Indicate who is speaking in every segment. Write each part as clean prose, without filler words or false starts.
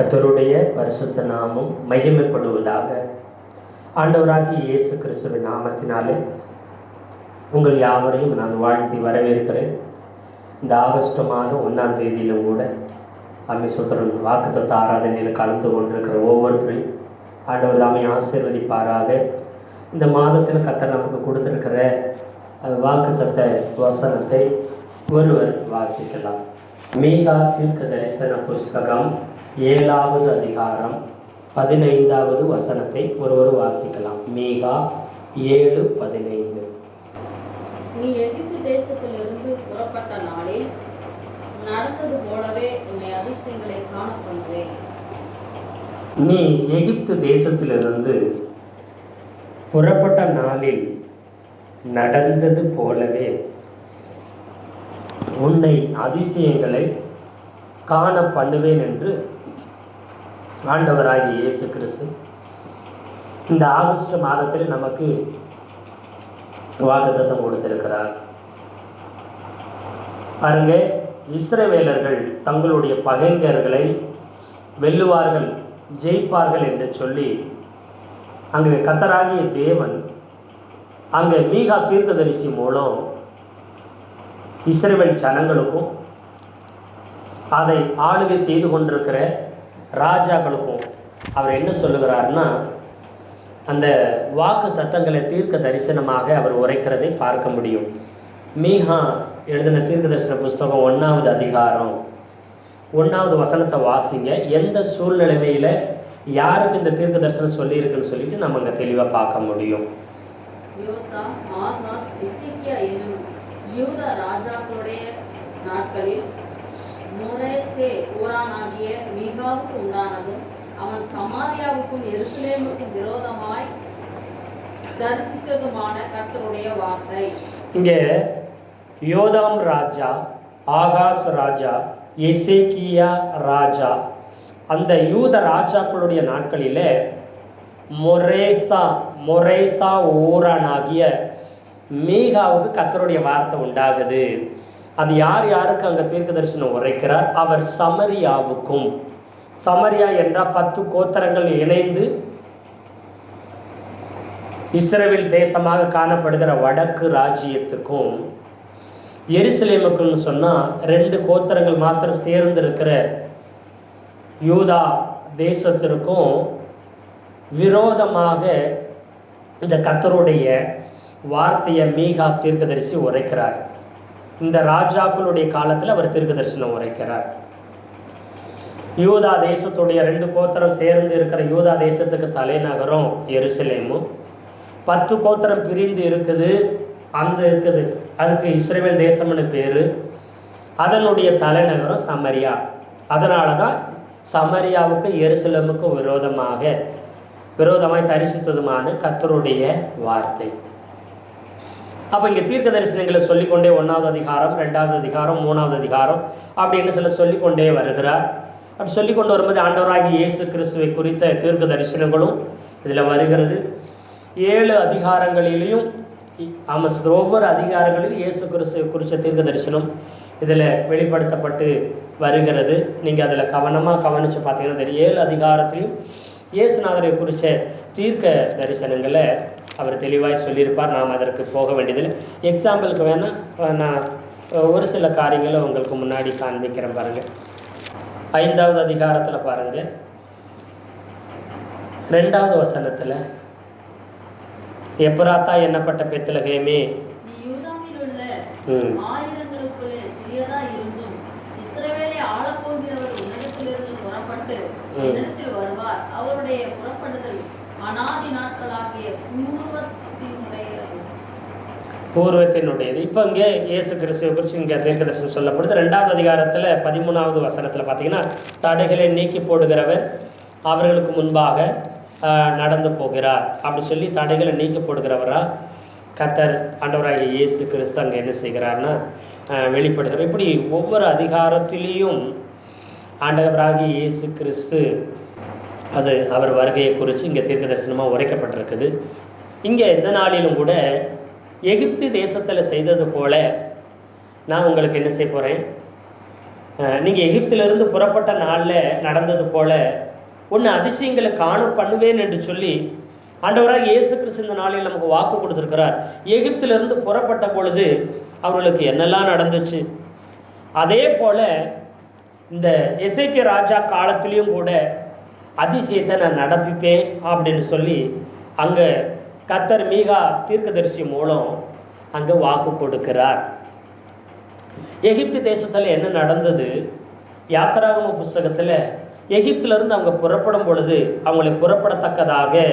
Speaker 1: கர்த்தருடைய பரிசுத்த நாமம் மகிமைப்படுவதாக. ஆண்டவராகிய இயேசு கிறிஸ்துவின் நாமத்தினாலே உங்கள் யாவரையும் நான் வாழ்த்தி வரவேற்கிறேன். இந்த ஆகஸ்ட் மாதம் 1ஆம் தேதியிலும் கூட அம்மிசுத்தரன் வாக்குத்தத்த ஆராதனையில் கலந்து கொண்டிருக்கிற ஒவ்வொருத்தரையும் ஆண்டவர் தாமே ஆசீர்வதிப்பாராக. இந்த மாதத்தில் கர்த்தர் நமக்கு கொடுத்திருக்கிற வாக்குத்தத்த வசனத்தை ஒருவர் வாசிக்கலாம். மீகா தீர்க்க தரிசன புஸ்தகம் 7வது அதிகாரம் 15வது வசனத்தை ஒருவர் வாசிக்கலாம். மீகா 7:15.
Speaker 2: நீ எகிப்து தேசத்திலிருந்து புறப்பட்ட நாளில் நடந்தது போலவே உன்னை அதிசயங்களை காண பண்ணுவேன்.
Speaker 1: நீ எகிப்து தேசத்திலிருந்து புறப்பட்ட நாளில் நடந்தது போலவே உன்னை அதிசயங்களை காண பண்ணுவேன் என்று ஆண்டவராகிய இயேசு கிறிஸ்து இந்த ஆகஸ்ட் மாதத்தில் நமக்கு வாக்குத்தத்தம் கொடுத்திருக்கிறார். பாருங்க, இஸ்ரவேலர்கள் தங்களுடைய பகைஞர்களை வெல்லுவார்கள், ஜெயிப்பார்கள் என்று சொல்லி அங்கே கர்த்தராகிய தேவன் அங்கே மீகா தீர்க்கதரிசி மூலம் இஸ்ரவேல் ஜனங்களுக்கும் அதை ஆளுகை செய்து கொண்டிருக்கிற ராஜாக்களுக்கும் அவர் என்ன சொல்லுகிறார்னா, அந்த வாக்கு தத்தங்களை தீர்க்க தரிசனமாக அவர் உரைக்கிறதை பார்க்க முடியும். மீகா எழுதின தீர்க்க தரிசன புஸ்தகம் 1வது அதிகாரம் 1வது வசனத்தை வாசிங்க. எந்த சூழ்நிலைமையில் யாருக்கு இந்த தீர்க்க தரிசனம் சொல்லியிருக்குன்னு சொல்லிட்டு நம்ம அங்கே தெளிவாக பார்க்க முடியும்.
Speaker 2: யூத ராஜாக்களுடைய நாட்களில் மோரேசே ஊரானாகிய மீகாவுக்கு உண்டானதும் அவன் சமாரியாவுக்கும் எருசலேமுக்கும் விரோதமாய் தரிசித்ததுமான கர்த்தருடைய வார்த்தை.
Speaker 1: இங்கே யோதாம் ராஜா, ஆகாஸ் ராஜா, எசேக்கியா ராஜா, அந்த யூத ராஜாக்களுடைய நாட்களில் மொரேசா ஊரானாகிய மீகாவுக்கு கர்த்தருடைய வார்த்தை உண்டாகுது. அது யார் யாருக்கு அங்கே தீர்க்க தரிசனம் உரைக்கிறார்? அவர் சமரியாவுக்கும், சமரியா என்றால் 10 கோத்திரங்கள் இணைந்து இஸ்ரவேல் தேசமாக காணப்படுகிற வடக்கு ராஜ்யத்துக்கும், எருசலேமுக்குன்னு சொன்னால் 2 கோத்திரங்கள் மாத்திரம் சேர்ந்து இருக்கிற யூதா தேசத்திற்கும் விரோதமாக இந்த கர்த்தருடைய வார்த்தையை மீகா தீர்க்கதரிசி உரைக்கிறார். இந்த ராஜாக்களுடைய காலத்தில் அவர் தீர்க்க தரிசனம் உரைக்கிறார். யூதா தேசத்துடைய 2 கோத்திரம் சேர்ந்து இருக்கிற யூதா தேசத்துக்கு தலைநகரம் எருசலேமும், 10 கோத்திரம் பிரிந்து இருக்குது அதுக்கு இஸ்ரவேல் தேசம்னு பேர். அதனுடைய தலைநகரம் சமரியா. அதனால தான் சமரியாவுக்கு எருசலேமுக்கும் விரோதமாய் தரிசித்ததுமான கர்த்தருடைய வார்த்தை. அப்போ இங்கே தீர்க்க தரிசனங்களை சொல்லிக்கொண்டே 1வது அதிகாரம், 2வது அதிகாரம், 3வது அதிகாரம் அப்படின்னு சொல்லிக்கொண்டே வருகிறார். அப்படி சொல்லிக்கொண்டு வரும்போது ஆண்டவராகிய இயேசு கிறிஸ்துவை குறித்த தீர்க்க தரிசனங்களும் இதில் வருகிறது. 7 அதிகாரங்களிலையும் ஒவ்வொரு அதிகாரங்களிலும் இயேசு கிறிஸ்துவை குறித்த தீர்க்க தரிசனம் இதில் வெளிப்படுத்தப்பட்டு வருகிறது. நீங்கள் அதில் கவனமாக கவனித்து பார்த்தீங்கன்னா தெரியும். 7 அதிகாரத்திலையும் இயேசுநாதரை குறித்த தீர்க்க தரிசனங்களை அவர் தெளிவாக சொல்லியிருப்பார். நாம் அதற்கு போக வேண்டியதில்லை. எக்ஸாம்பிளுக்கு வேணால் நான் ஒரு சில காரியங்களை உங்களுக்கு முன்னாடி காண்பிக்கிறேன் பாருங்கள். 5வது அதிகாரத்தில் பாருங்கள், 2வது வசனத்தில், எப்ராத்தா என்னப்பட்ட பெத்லகேமே, பூர்வத்தினுடையது. இப்போ இங்கே இயேசு கிறிஸ்துவை குறித்து இங்கே தீர்க்க தரிசனம் சொல்லப்படுது. 2வது அதிகாரத்தில் 13வது வசனத்தில் பார்த்தீங்கன்னா, தடைகளை நீக்கி போடுகிறவர் அவர்களுக்கு முன்பாக நடந்து போகிறார் அப்படி சொல்லி தடைகளை நீக்கி போடுகிறவரா கர்த்தர் ஆண்டவராகிய இயேசு கிறிஸ்து அங்கே என்ன செய்கிறார்னா வெளிப்படுத்துகிறார். இப்படி ஒவ்வொரு அதிகாரத்திலையும் ஆண்டவராகிய இயேசு கிறிஸ்து அது அவர் வருகையை குறித்து இங்கே தீர்க்க தரிசனமாக உரைக்கப்பட்டிருக்குது. இங்கே இந்த நாளிலும் கூட எகிப்து தேசத்தில் செய்தது போல நான் உங்களுக்கு என்ன செய்ய போகிறேன், நீங்கள் எகிப்திலிருந்து புறப்பட்ட நாளில் நடந்தது போல ஒன்று அதிசயங்களை காண பண்ணுவேன் என்று சொல்லி ஆண்டவராக இயேசு கிறிஸ்து இந்த நாளில் நமக்கு வாக்கு கொடுத்துருக்கிறார். எகிப்திலிருந்து புறப்பட்ட பொழுது அவர்களுக்கு என்னெல்லாம் நடந்துச்சு, அதே போல் இந்த எசேக்கியா ராஜா காலத்திலையும் கூட அதிசயத்தை நான் நடப்பிப்பேன் அப்படின்னு சொல்லி அங்கே கர்த்தர் மீகா தீர்க்கதரிசி மூலம் அங்கே வாக்கு கொடுக்கிறார். எகிப்து தேசத்தில் என்ன நடந்தது? யாத்திராகம புஸ்தகத்தில் எகிப்திலிருந்து அவங்க புறப்படும் பொழுது அவங்களை புறப்படத்தக்கதாக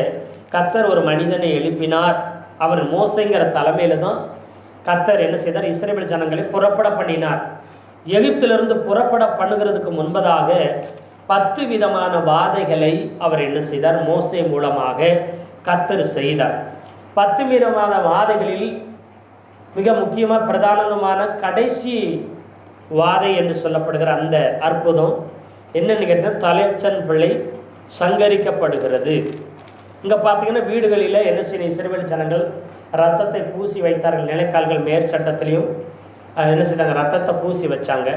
Speaker 1: கர்த்தர் ஒரு மனிதனை எழுப்பினார். அவர் மோசைங்கிற தலைமையில் தான் கர்த்தர் என்ன செய்தார்? இஸ்ரவேல் ஜனங்களை புறப்பட பண்ணினார். எகிப்திலிருந்து புறப்பட பண்ணுகிறதுக்கு முன்பதாக 10 விதமான வாதைகளை அவர் என்ன செய்தார்? மோசே மூலமாக கர்த்தர் செய்தார். 10 விதமான வாதைகளில் மிக முக்கியமாக பிரதானமான கடைசி வாதை என்று சொல்லப்படுகிற அந்த அற்புதம் என்னென்னு கேட்டால் தலைச்சன் பிள்ளை சங்கரிக்கப்படுகிறது. இங்கே பார்த்தீங்கன்னா வீடுகளில் என்ன செய்ய இஸ்ரவேல் ஜனங்கள் ரத்தத்தை பூசி வைத்தார்கள். நிலைக்கால்கள் மேற் சட்டத்திலையும் என்ன செய்தாங்க? ரத்தத்தை பூசி வச்சாங்க.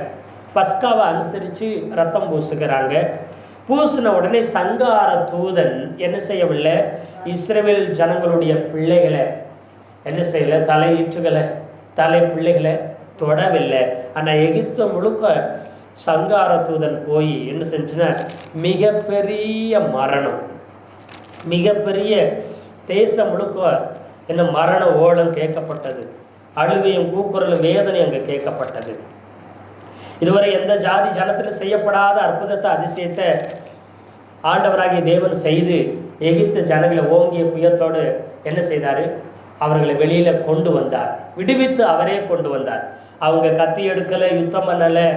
Speaker 1: பஸ்காவை அனுசரித்து ரத்தம் பூசுகிறாங்க. பூசின உடனே சங்கார தூதன் என்ன செய்யவில்லை? இஸ்ரவேல் ஜனங்களுடைய பிள்ளைகளை என்ன செய்யலை? தலையீற்றுகளை தலை பிள்ளைகளை தொடவில்லை. ஆனால் எகிப்து முழுக்க சங்கார தூதன் போய் என்ன செஞ்சுன்னா மிகப்பெரிய மரணம், மிகப்பெரிய தேசம் முழுக்க என்ன மரண ஓலம் கேட்கப்பட்டது. அழுகையும் கூக்குரலும் வேதனை அங்கே கேட்கப்பட்டது. இதுவரை எந்த ஜாதி ஜனத்தில் செய்யப்படாத அற்புதத்தை அதிசயத்தை ஆண்டவராகிய தேவன் செய்து எகிப்து ஜனங்களை ஓங்கிய புயத்தோடு என்ன செய்தார்? அவர்களை வெளியில் கொண்டு வந்தார். விடுவித்து அவரே கொண்டு வந்தார். அவங்க கத்தி எடுக்கலை, யுத்தம் பண்ணலை,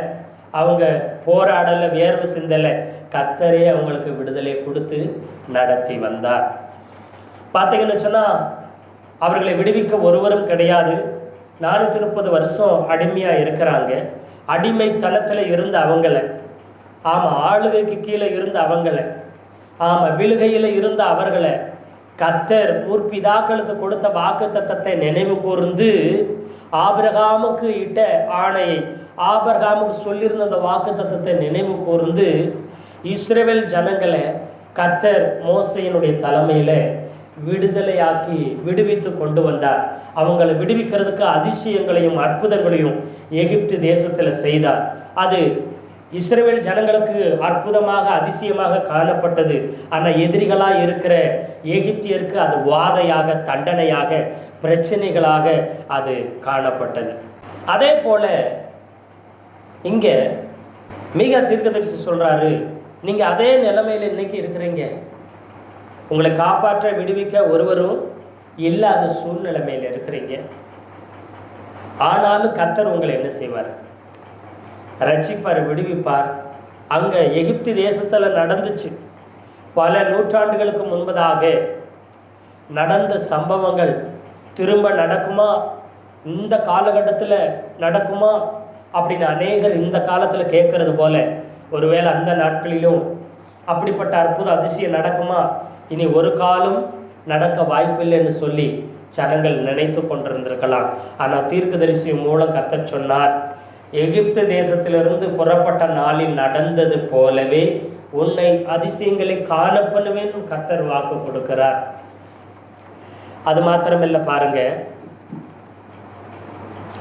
Speaker 1: அவங்க போராடலை, வியர்வு சிந்தலை. கர்த்தரே அவங்களுக்கு விடுதலை கொடுத்து நடத்தி வந்தார். பார்த்தீங்கன்னு சொன்னால் அவர்களை விடுவிக்க ஒருவரும் கிடையாது. 430 வருஷம் அடிமையாக இருக்கிறாங்க. அடிமைத்தனத்தில் இருந்த அவங்கள, ஆமாம் ஆளுகைக்கு கீழே இருந்த அவங்கள, ஆமாம் விழுகையில் இருந்த அவர்களை கர்த்தர் முற்பிதாக்களுக்கு கொடுத்த வாக்குத்தத்தத்தை நினைவு கூர்ந்து ஆபிரகாமுக்கு இட்ட ஆணையை, ஆபிரகாமுக்கு சொல்லியிருந்த அந்த வாக்குத்தத்தத்தை நினைவு கூர்ந்து இஸ்ரவேல் ஜனங்களை கர்த்தர் மோசையினுடைய தலைமையில் விடுதலையாக்கி விடுவித்து கொண்டு வந்தார். அவங்களை விடுவிக்கிறதுக்கு அதிசயங்களையும் அற்புதங்களையும் எகிப்து தேசத்தில் செய்தார். அது இஸ்ரவேல் ஜனங்களுக்கு அற்புதமாக அதிசயமாக காணப்பட்டது. ஆனால் எதிரிகளாக இருக்கிற எகிப்தியருக்கு அது வாதையாக, தண்டனையாக, பிரச்சனைகளாக அது காணப்பட்டது. அதே போல் இங்கே மீகா தீர்க்கதரிசி சொல்கிறாரு, நீங்கள் அதே நிலைமையில் இன்னைக்கு இருக்கிறீங்க. உங்களை காப்பாற்ற விடுவிக்க ஒருவரும் இல்லாத சூழ்நிலைமையில் இருக்கிறீங்க. ஆனாலும் கர்த்தர் உங்களை என்ன செய்வார்? ரட்சிப்பார், விடுவிப்பார். அங்கே எகிப்து தேசத்தில் நடந்துச்சு. பல நூற்றாண்டுகளுக்கு முன்பதாக நடந்த சம்பவங்கள் திரும்ப நடக்குமா, இந்த காலகட்டத்தில் நடக்குமா அப்படின்னு அநேகர் இந்த காலத்தில் கேட்கறது போல, ஒருவேளை அந்த நாட்களிலும் அப்படிப்பட்ட அற்புத அதிசயம் நடக்குமா, இனி ஒரு காலம் நடக்க வாய்ப்பில்லைன்னு சொல்லி ஜனங்கள் நினைத்து கொண்டிருந்திருக்கலாம். ஆனால் தீர்க்கதரிசி மூலம் கர்த்தர் சொன்னார், எகிப்து தேசத்திலிருந்து புறப்பட்ட நாளில் நடந்தது போலவே உன்னை அதிசயங்களை காண பண்ணுவேன் கர்த்தர் வாக்கு கொடுக்கிறார். அது மாத்திரமில்லை, பாருங்க,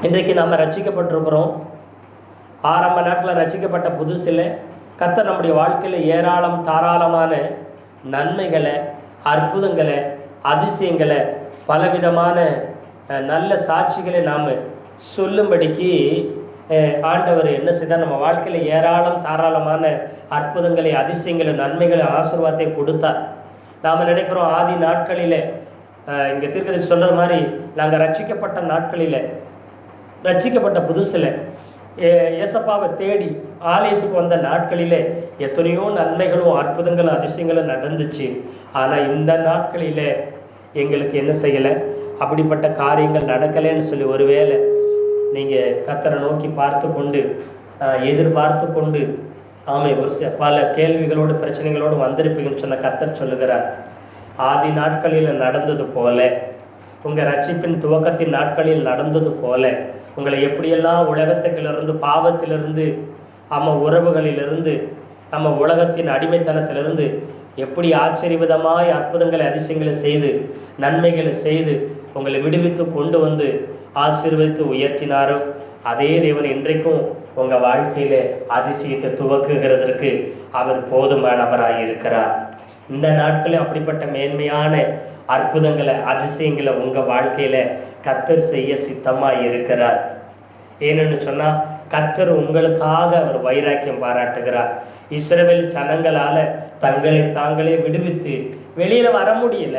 Speaker 1: இன்றைக்கு நாம் ரட்சிக்கப்பட்டிருக்கிறோம். ஆரம்ப நாட்களில் ரட்சிக்கப்பட்ட புதுசில் கர்த்தர் நம்முடைய வாழ்க்கையில் ஏராளம் தாராளமான நன்மைகளை, அற்புதங்களை, அதிசயங்களை, பலவிதமான நல்ல சாட்சிகளை நாம் சொல்லும்படிக்கு ஆண்டவர் என்ன செய்தார்? நம்ம வாழ்க்கையில் ஏராளம் தாராளமான அற்புதங்களை, அதிசயங்களை, நன்மைகளை, ஆசீர்வாதத்தை கொடுத்தார். நாம் நினைக்கிறோம் ஆதி நாட்களில், இங்கே தீர்க்கதரிசி சொல்கிற மாதிரி, நாங்கள் ரட்சிக்கப்பட்ட நாட்களில், ரட்சிக்கப்பட்ட புதுசில் ஏசப்பாவை தேடி ஆலயத்துக்கு வந்த நாட்களிலே எத்தனையோ நன்மைகளும் அற்புதங்களும் அதிசயங்களும் நடந்துச்சு. ஆனால் இந்த நாட்களில் எங்களுக்கு என்ன செய்யலை? அப்படிப்பட்ட காரியங்கள் நடக்கலைன்னு சொல்லி ஒருவேளை நீங்கள் கர்த்தரை நோக்கி பார்த்து கொண்டு எதிர்பார்த்து கொண்டு ஒரு பல கேள்விகளோடு பிரச்சனைகளோடு வந்திருப்பீங்கன்னு சொன்ன கர்த்தர் சொல்லுகிறார், ஆதி நாட்களில் நடந்தது போல, உங்கள் ரட்சிப்பின் துவக்கத்தின் நாட்களில் நடந்தது போல, உங்களை எப்படியெல்லாம் உலகத்துக்கிலிருந்து பாவத்திலிருந்து நம்ம உறவுகளிலிருந்து, நம்ம உலகத்தின் அடிமைத்தனத்திலிருந்து எப்படி ஆச்சரியவிதமாய் அற்புதங்களை அதிசயங்களை செய்து நன்மைகளை செய்து உங்களை விடுவித்து கொண்டு வந்து ஆசீர்வதித்து உயர்த்தினாரோ அதே தேவன் இன்றைக்கும் உங்கள் வாழ்க்கையில் அதிசயத்தை துவக்குகிறதற்கு அவர் போதுமானவராக இருக்கிறார். இந்த நாட்களில் அப்படிப்பட்ட மேன்மையான அற்புதங்களை அதிசயங்களை உங்கள் வாழ்க்கையில் கர்த்தர் செய்ய சித்தமாக இருக்கிறார். ஏன்னு சொன்னால் கர்த்தர் உங்களுக்காக அவர் வைராக்கியம் பாராட்டுகிறார். இஸ்ரவேல் ஜனங்களால் தங்களை தாங்களே விடுவித்து வெளியில் வர முடியல.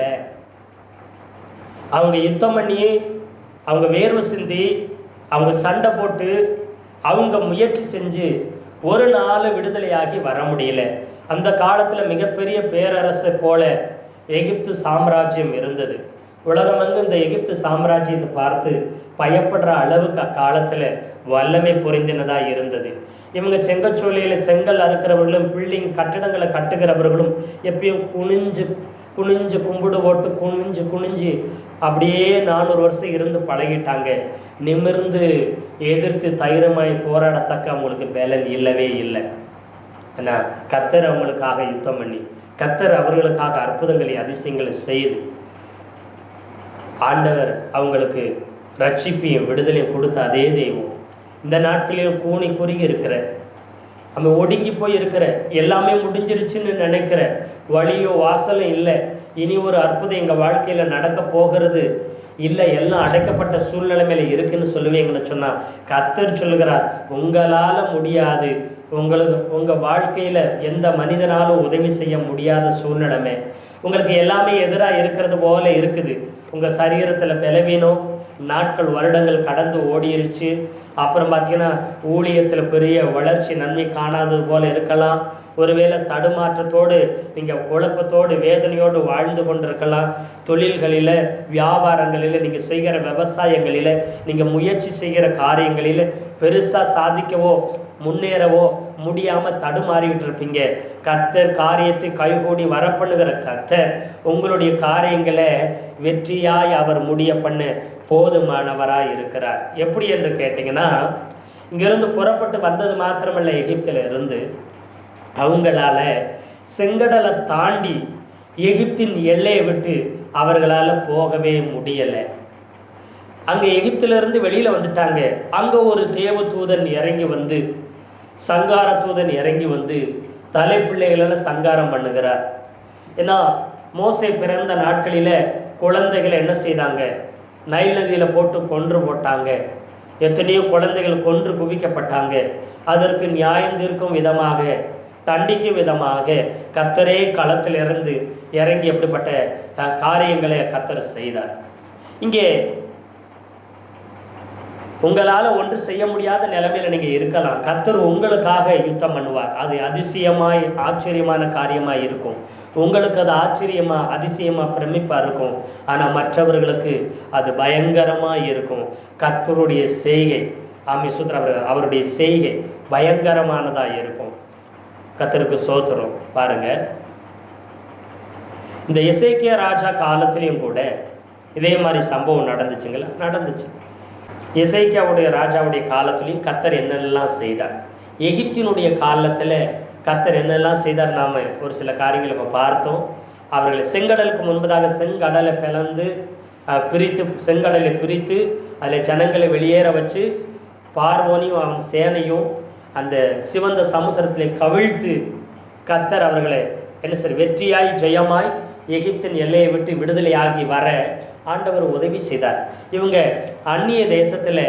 Speaker 1: அவங்க யுத்தம் பண்ணி, அவங்க வேர்வை சிந்தி, அவங்க சண்டை போட்டு, அவங்க முயற்சி செஞ்சு ஒரு நாள் விடுதலையாகி வர முடியல. அந்த காலத்தில் மிகப்பெரிய பேரரசை போல எகிப்து சாம்ராஜ்யம் இருந்தது. உலகமெங்கும் இந்த எகிப்து சாம்ராஜ்யத்தை பார்த்து பயப்படுற அளவுக்கு அக்காலத்தில் வல்லமை பொருந்தினதாக இருந்தது. இவங்க செங்கச்சோலையில் செங்கல் அறுக்கிறவர்களும் பில்டிங் கட்டிடங்களை கட்டுகிறவர்களும் எப்பயும் குனிஞ்சு கும்பிடு போட்டு குனிஞ்சு அப்படியே 400 வருஷம் இருந்து பழகிட்டாங்க. நிமிர்ந்து எதிர்த்து தைரியமாய் போராடத்தக்க அவங்களுக்கு பலன் இல்லவே இல்லை. ஆனால் கர்த்தர் அவங்களுக்காக யுத்தம் பண்ணி, கர்த்தர் அவர்களுக்காக அற்புதங்களை அதிசயங்களை செய்து ஆண்டவர் அவங்களுக்கு ரட்சிப்பையும் விடுதலையும் கொடுத்த அதே தெய்வம் இந்த நாட்களிலும் கூனி குறுகி இருக்கிற, நம்ம ஒடுங்கி போய் இருக்கிற, எல்லாமே முடிஞ்சிருச்சுன்னு நினைக்கிற, வழியோ வாசலும் இல்லை, இனி ஒரு அற்புதம் எங்கள் வாழ்க்கையில் நடக்க போகிறது இல்லை, எல்லாம் அடைக்கப்பட்ட சூழ்நிலைமையில இருக்குன்னு சொல்லுவீங்கன்னு சொன்னால் கர்த்தர் சொல்லுகிறார், உங்களால் முடியாது. உங்கள் வாழ்க்கையில் எந்த மனிதனாலும் உதவி செய்ய முடியாத சூழ்நிலைமை உங்களுக்கு எல்லாமே எதிராக இருக்கிறது போல இருக்குது. உங்கள் சரீரத்தில் பலவீனம், நாட்கள் வருடங்கள் கடந்து ஓடிருச்சு. அப்புறம் பார்த்தீங்கன்னா ஊழியத்தில் பெரிய வளர்ச்சி நன்மை காணாதது போல் இருக்கலாம். ஒருவேளை தடுமாற்றத்தோடு நீங்கள் குழப்பத்தோடு வேதனையோடு வாழ்ந்து கொண்டிருக்கலாம். தொழில்களில், வியாபாரங்களில், நீங்கள் செய்கிற விவசாயங்களில், நீங்கள் முயற்சி செய்கிற காரியங்களில் பெருசாக சாதிக்கவோ முன்னேறவோ முடியாமல் தடுமாறிக்கிட்டு இருப்பீங்க. கர்த்தர் காரியத்தை கைகூடி வரப்பண்ணுகிற கர்த்தர் உங்களுடைய காரியங்களை வெற்றியாய் அவர் முடிய பண்ண போதுமானவராக இருக்கிறார். எப்படி என்று கேட்டிங்கன்னா, இங்கிருந்து புறப்பட்டு வந்தது மாத்திரமல்ல, எகிப்தில் இருந்து அவங்களால செங்கடலை தாண்டி எகிப்தின் எல்லையை விட்டு அவர்களால் போகவே முடியலை. அங்கே எகிப்திலிருந்து வெளியில் வந்துட்டாங்க. அங்கே ஒரு தேவ தூதன் இறங்கி வந்து, சங்கார தூதன் இறங்கி வந்து தலைப்பிள்ளைகளெல்லாம் சங்காரம் பண்ணுகிறார். ஏன்னா மோசே பிறந்த நாட்களில் குழந்தைகளை என்ன செய்தாங்க, நைல் நதியில் போட்டு கொன்று போட்டாங்க. எத்தனையோ குழந்தைகள் கொன்று குவிக்கப்பட்டாங்க. அதற்கு நியாயம் தீர்க்கும் விதமாக, தண்டிக்கும் விதமாக கர்த்தரே களத்தில் இறங்கி அப்படிப்பட்ட காரியங்களை கர்த்தர் செய்தார். இங்கே உங்களால் ஒன்று செய்ய முடியாத நிலைமையில் நீங்கள் இருக்கலாம். கர்த்தர் உங்களுக்காக யுத்தம் பண்ணுவார். அது அதிசயமாய் ஆச்சரியமான காரியமாக இருக்கும். உங்களுக்கு அது ஆச்சரியமாக அதிசயமாக பிரமிப்பாக இருக்கும். ஆனால் மற்றவர்களுக்கு அது பயங்கரமாக இருக்கும். கர்த்தருடைய செய்கை, அவருடைய செய்கை பயங்கரமானதாக இருக்கும். கர்த்தருக்கு ஸ்தோத்திரம். பாருங்கள், இந்த எசேக்கியா ராஜா காலத்திலையும் கூட இதே மாதிரி சம்பவம் நடந்துச்சுங்களா? நடந்துச்சு. எசேக்கியாவுடைய ராஜாவுடைய காலத்துலேயும் கர்த்தர் என்னெல்லாம் செய்தார், எகிப்தினுடைய காலத்தில் கர்த்தர் என்னெல்லாம் செய்தார், நாம் ஒரு சில காரியங்களை இப்போ பார்த்தோம். அவர்களை செங்கடலுக்கு முன்பதாக செங்கடலை பிளந்து செங்கடலை பிரித்து அதில் ஜனங்களை வெளியேற வச்சு பார்வோனையும் அவன் சேனையும் அந்த சிவந்த சமுத்திரத்தில் கவிழ்த்து கர்த்தர் அவர்களை என்ன சார் வெற்றியாய் ஜெயமாய் எகிப்தின் எல்லையை விட்டு விடுதலையாகி வர ஆண்டவர் உதவி செய்தார். இவங்க அந்நிய தேசத்தில்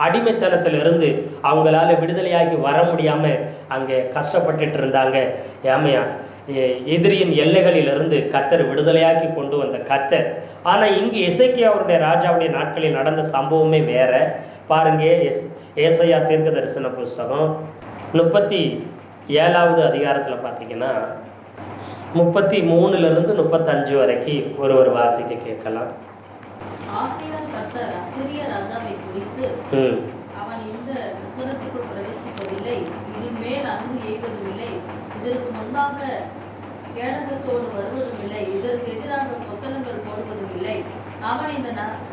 Speaker 1: அடிமைத்தனத்தில் இருந்து அவங்களால விடுதலையாகி வர முடியாமல் அங்கே கஷ்டப்பட்டுட்டு இருந்தாங்க. ஏமையா எதிரியின் எல்லைகளிலிருந்து கர்த்தர் விடுதலையாக்கி கொண்டு வந்த கர்த்தர். ஆனால் இங்கு எசேக்கியாவுடைய ராஜாவுடைய நாட்களில் நடந்த சம்பவமே வேற. பாருங்க, ஏசாயா தீர்க்க தரிசன புஸ்தகம் 37வது அதிகாரத்தில் பார்த்தீங்கன்னா 33லிருந்து 35 வரைக்கும் ஒரு வாசிக்க கேட்கலாம்.
Speaker 2: ஆகையால் கர்த்தர் அசீரிய ராஜாவை குறித்து, அவன் இந்த நகரத்துக்குள் பிரவேசிப்பதில்லை, இனிமேல் அன்பு எய்வதுமில்லை, இதற்கு முன்பாக கேடகத்தோடு வருவதுமில்லை, இதற்கு எதிராக கொத்தளங்கள் போடுவதுமில்லை. அவன் இந்த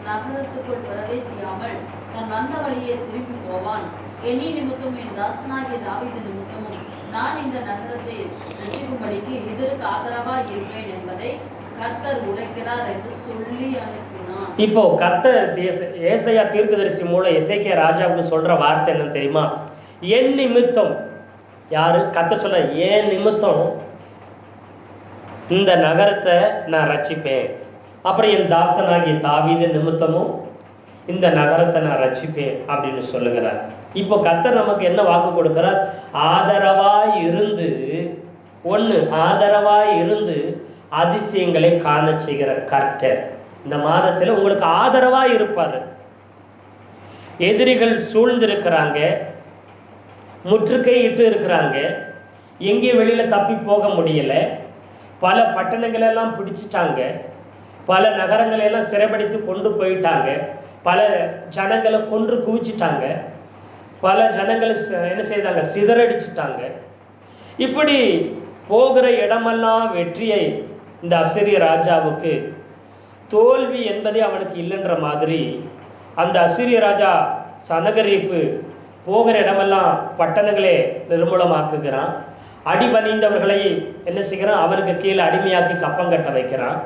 Speaker 2: நகரத்துக்குள் பிரவேசியாமல் தன் வந்த வழியே திரும்பி போவான். என்னி நிமித்தமும் என் தாசனாகிய தாவீது நிமித்தமும் நான் இந்த நகரத்தை ரட்சிக்கும்படிக்கு இதற்கு ஆதரவாய் இருப்பேன் என்பதை கர்த்தர் உரைக்கிறார் என்று சொல்லி அனுப்பினான்.
Speaker 1: இப்போ கர்த்தர் ஏசாயா தீர்க்கதரிசி மூலம் எசேக்கியா ராஜாவுக்கு சொல்ற வார்த்தை என்ன தெரியுமா? என் நிமித்தம், யாரு? கர்த்தர் சொல்ற, என் நிமித்தம் இந்த நகரத்தை நான் ரட்சிப்பேன். அப்புறம் என் தாசனாகிய தாவீது நிமித்தமும் இந்த நகரத்தை நான் ரட்சிப்பேன் அப்படின்னு சொல்லுகிறார். இப்போ கர்த்தர் நமக்கு என்ன வாக்கு கொடுக்கிறார்? ஆதரவாய் இருந்து, ஒன்று ஆதரவாய் இருந்து அதிசயங்களை காண செய்கிற கர்த்தர் இந்த மாதத்தில் உங்களுக்கு ஆதரவாய் இருப்பார். எதிரிகள் சூழ்ந்திருக்கிறாங்க, முற்றுகையிட்டு இருக்கிறாங்க, எங்கேயும் வெளியில் தப்பி போக முடியலை, பல பட்டணங்களெல்லாம் பிடிச்சிட்டாங்க, பல நகரங்களெல்லாம் சிறைப்படுத்தி கொண்டு போயிட்டாங்க, பல ஜனங்களை கொன்று குவிச்சிட்டாங்க, பல ஜனங்களை என்ன செய்தாங்க? சிதறடிச்சிட்டாங்க. இப்படி போகிற இடமெல்லாம் வெற்றியை இந்த அசீரிய ராஜாவுக்கு, தோல்வி என்பதே அவனுக்கு இல்லைன்ற மாதிரி அந்த அசீரிய ராஜா சனகரிப்பு போகிற இடமெல்லாம் பட்டணங்களே நிர்மூலமாக்குகிறான். அடிபணிந்தவர்களை என்ன செய்கிறான்? அவருக்கு கீழே அடிமையாக்கி கப்பங்கட்ட வைக்கிறான்.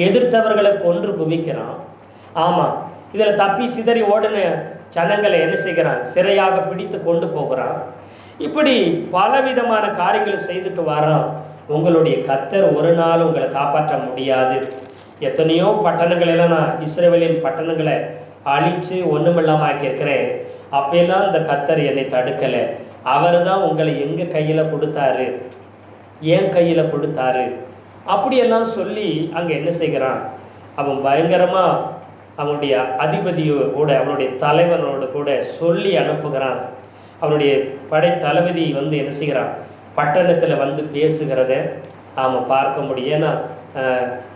Speaker 1: எதிர்த்தவர்களை கொன்று குவிக்கிறான். ஆமாம், இதில் தப்பி சிதறி ஓடின ஜனங்களை என்ன செய்கிறான்? சிறையாக பிடித்து கொண்டு போகிறான். இப்படி பலவிதமான காரியங்களை செய்துட்டு வரான். உங்களுடைய கர்த்தர் ஒரு நாள் உங்களை காப்பாற்ற முடியாது. எத்தனையோ பட்டணங்களெல்லாம் நான் இஸ்ரவேலின் பட்டணங்களை அழித்து ஒன்றுமில்லாமல் ஆக்கியிருக்கிறேன். அப்பெல்லாம் இந்த கர்த்தர் என்னை தடுக்கலை. அவர் தான் உங்களை எங்கள் கையில் கொடுத்தாரு, என் கையில் கொடுத்தாரு அப்படியெல்லாம் சொல்லி அங்கே என்ன செய்கிறான்? அவன் பயங்கரமாக அவனுடைய அதிபதியோட, அவனுடைய தலைவனோடு கூட சொல்லி அனுப்புகிறான். அவனுடைய படை தளபதி வந்து என்ன செய்கிறான்? பட்டணத்தில் வந்து பேசுகிறத நாம் பார்க்க முடியும். ஏன்னா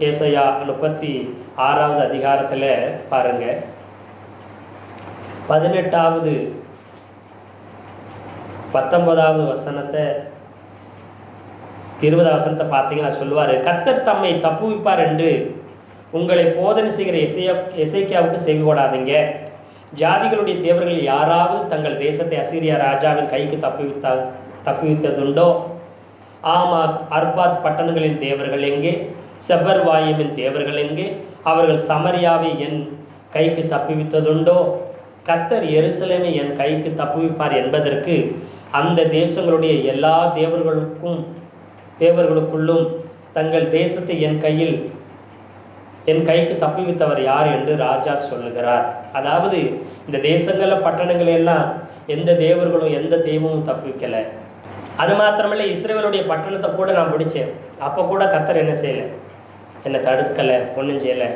Speaker 1: ஏசாயா 36வது அதிகாரத்தில் பாருங்கள், 18வது 19வது வசனத்தை 20வது வசனத்தை பார்த்தீங்கன்னா சொல்லுவார், கர்த்தர் தம்மை தப்புவிப்பார் என்று உங்களை போதனை செய்கிற எசேக்கியாவுக்கு செவி கொடாதீங்க. ஜாதிகளுடைய தேவர்கள் யாராவது தங்கள் தேசத்தை அசீரியா ராஜாவின் கைக்கு தப்புவித்ததுண்டோ? ஆமாத் அர்பாத் பட்டணங்களின் தேவர்கள் எங்கே? செபர்வாயிமின் தேவர்கள் எங்கே? அவர்கள் சமரியாவை என் கைக்கு தப்புவித்ததுண்டோ? கர்த்தர் எருசலேமை என் கைக்கு தப்புவிப்பார் என்பதற்கு அந்த தேசங்களுடைய எல்லா தேவர்களுக்குள்ளும் தங்கள் தேசத்தை என் கைக்கு தப்புவித்தவர் யார் என்று ராஜா சொல்லுகிறார். அதாவது இந்த தேசங்களில் பட்டணங்களெல்லாம் எந்த தேவர்களும் எந்த தெய்வமும் தப்புவிக்கலை. அது மாத்திரமில்லை, இஸ்ரவேலுடைய பட்டணத்தை கூட நான் பிடிச்சேன். அப்போ கூட கர்த்தர் என்ன செய்யலை? என்னை தடுக்கலை, ஒன்றும் செய்யலை.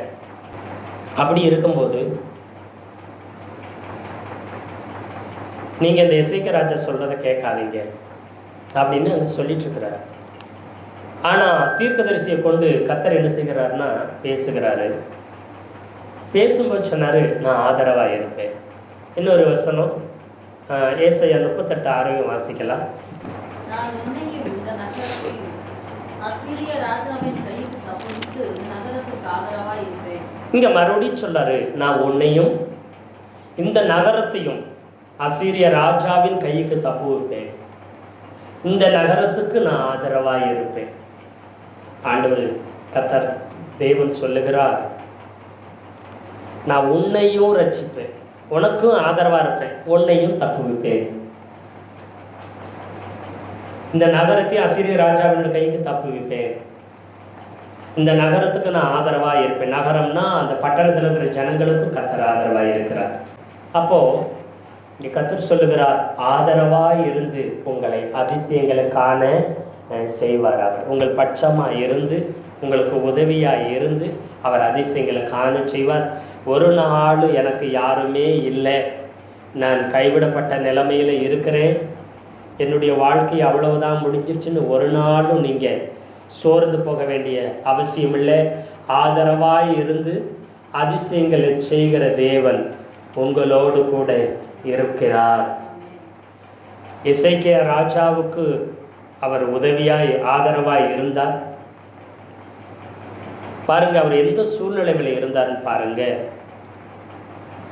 Speaker 1: அப்படி இருக்கும்போது நீங்கள் இந்த எசேக்கியா ராஜா சொல்கிறத கேட்காதீங்க அப்படின்னு அங்கே சொல்லிட்டுருக்கிறார். ஆனால் தீர்க்கதரிசியை கொண்டு கர்த்தர் என்ன செய்கிறாருன்னா பேசுகிறாரு. பேசும்போது சொன்னார், நான் ஆதரவாக இருப்பேன். இன்னொரு வசனம் ஏசாயா 38:6 வாசிக்கலாம்.
Speaker 2: நான் உன்னையும் இந்த நகரத்தையும் அசீரிய ராஜாவின் கைக்கு தப்புவித்து இந்த நகரத்துக்கு ஆதரவாக இருப்பேன்.
Speaker 1: இங்கே மறுபடியும் சொல்லாரு, நான் உன்னையும் இந்த நகரத்தையும் அசீரிய ராஜாவின் கைக்கு தப்புவிப்பேன், இந்த நகரத்துக்கு நான் ஆதரவாக இருப்பேன். ஆண்டவர் கர்த்தர் தேவன் சொல்லுகிறார், நான் உன்னையும் ரட்சிப்பேன், உனக்கும் ஆதரவாக இருப்பேன், உன்னையும் தப்புவிப்பேன். இந்த நகரத்தை அசீரிய ராஜாவின் கைக்கு தப்புவிப்பேன், இந்த நகரத்துக்கு நான் ஆதரவாக இருப்பேன். நகரம்னா அந்த பட்டணத்தில் இருக்கிற ஜனங்களுக்கும் கர்த்தர் ஆதரவாக இருக்கிறார். அப்போது இங்கே கர்த்தர் சொல்லுகிறார், ஆதரவாக இருந்து உங்களை அதிசயங்களை காண செய்வார். அவர் உங்கள் பட்சமாக இருந்து உங்களுக்கு உதவியாக இருந்து அவர் அதிசயங்களை காண செய்வார். ஒரு நாள் எனக்கு யாருமே இல்லை, நான் கைவிடப்பட்ட நிலைமையில் இருக்கிறேன், என்னுடைய வாழ்க்கை அவ்வளவுதான் முடிஞ்சிருச்சுன்னு ஒரு நாளும் நீங்கள் சோர்ந்து போக வேண்டிய அவசியம் இல்லை. ஆதரவாய் இருந்து அதிசயங்களை செய்கிற தேவன் உங்களோடு கூட இருக்கிறார். எசேக்கியா ராஜாவுக்கு அவர் உதவியாய் ஆதரவாய் இருந்தார். பாருங்க, அவர் எந்த சூழ்நிலையில் இருந்தார்னு பாருங்க.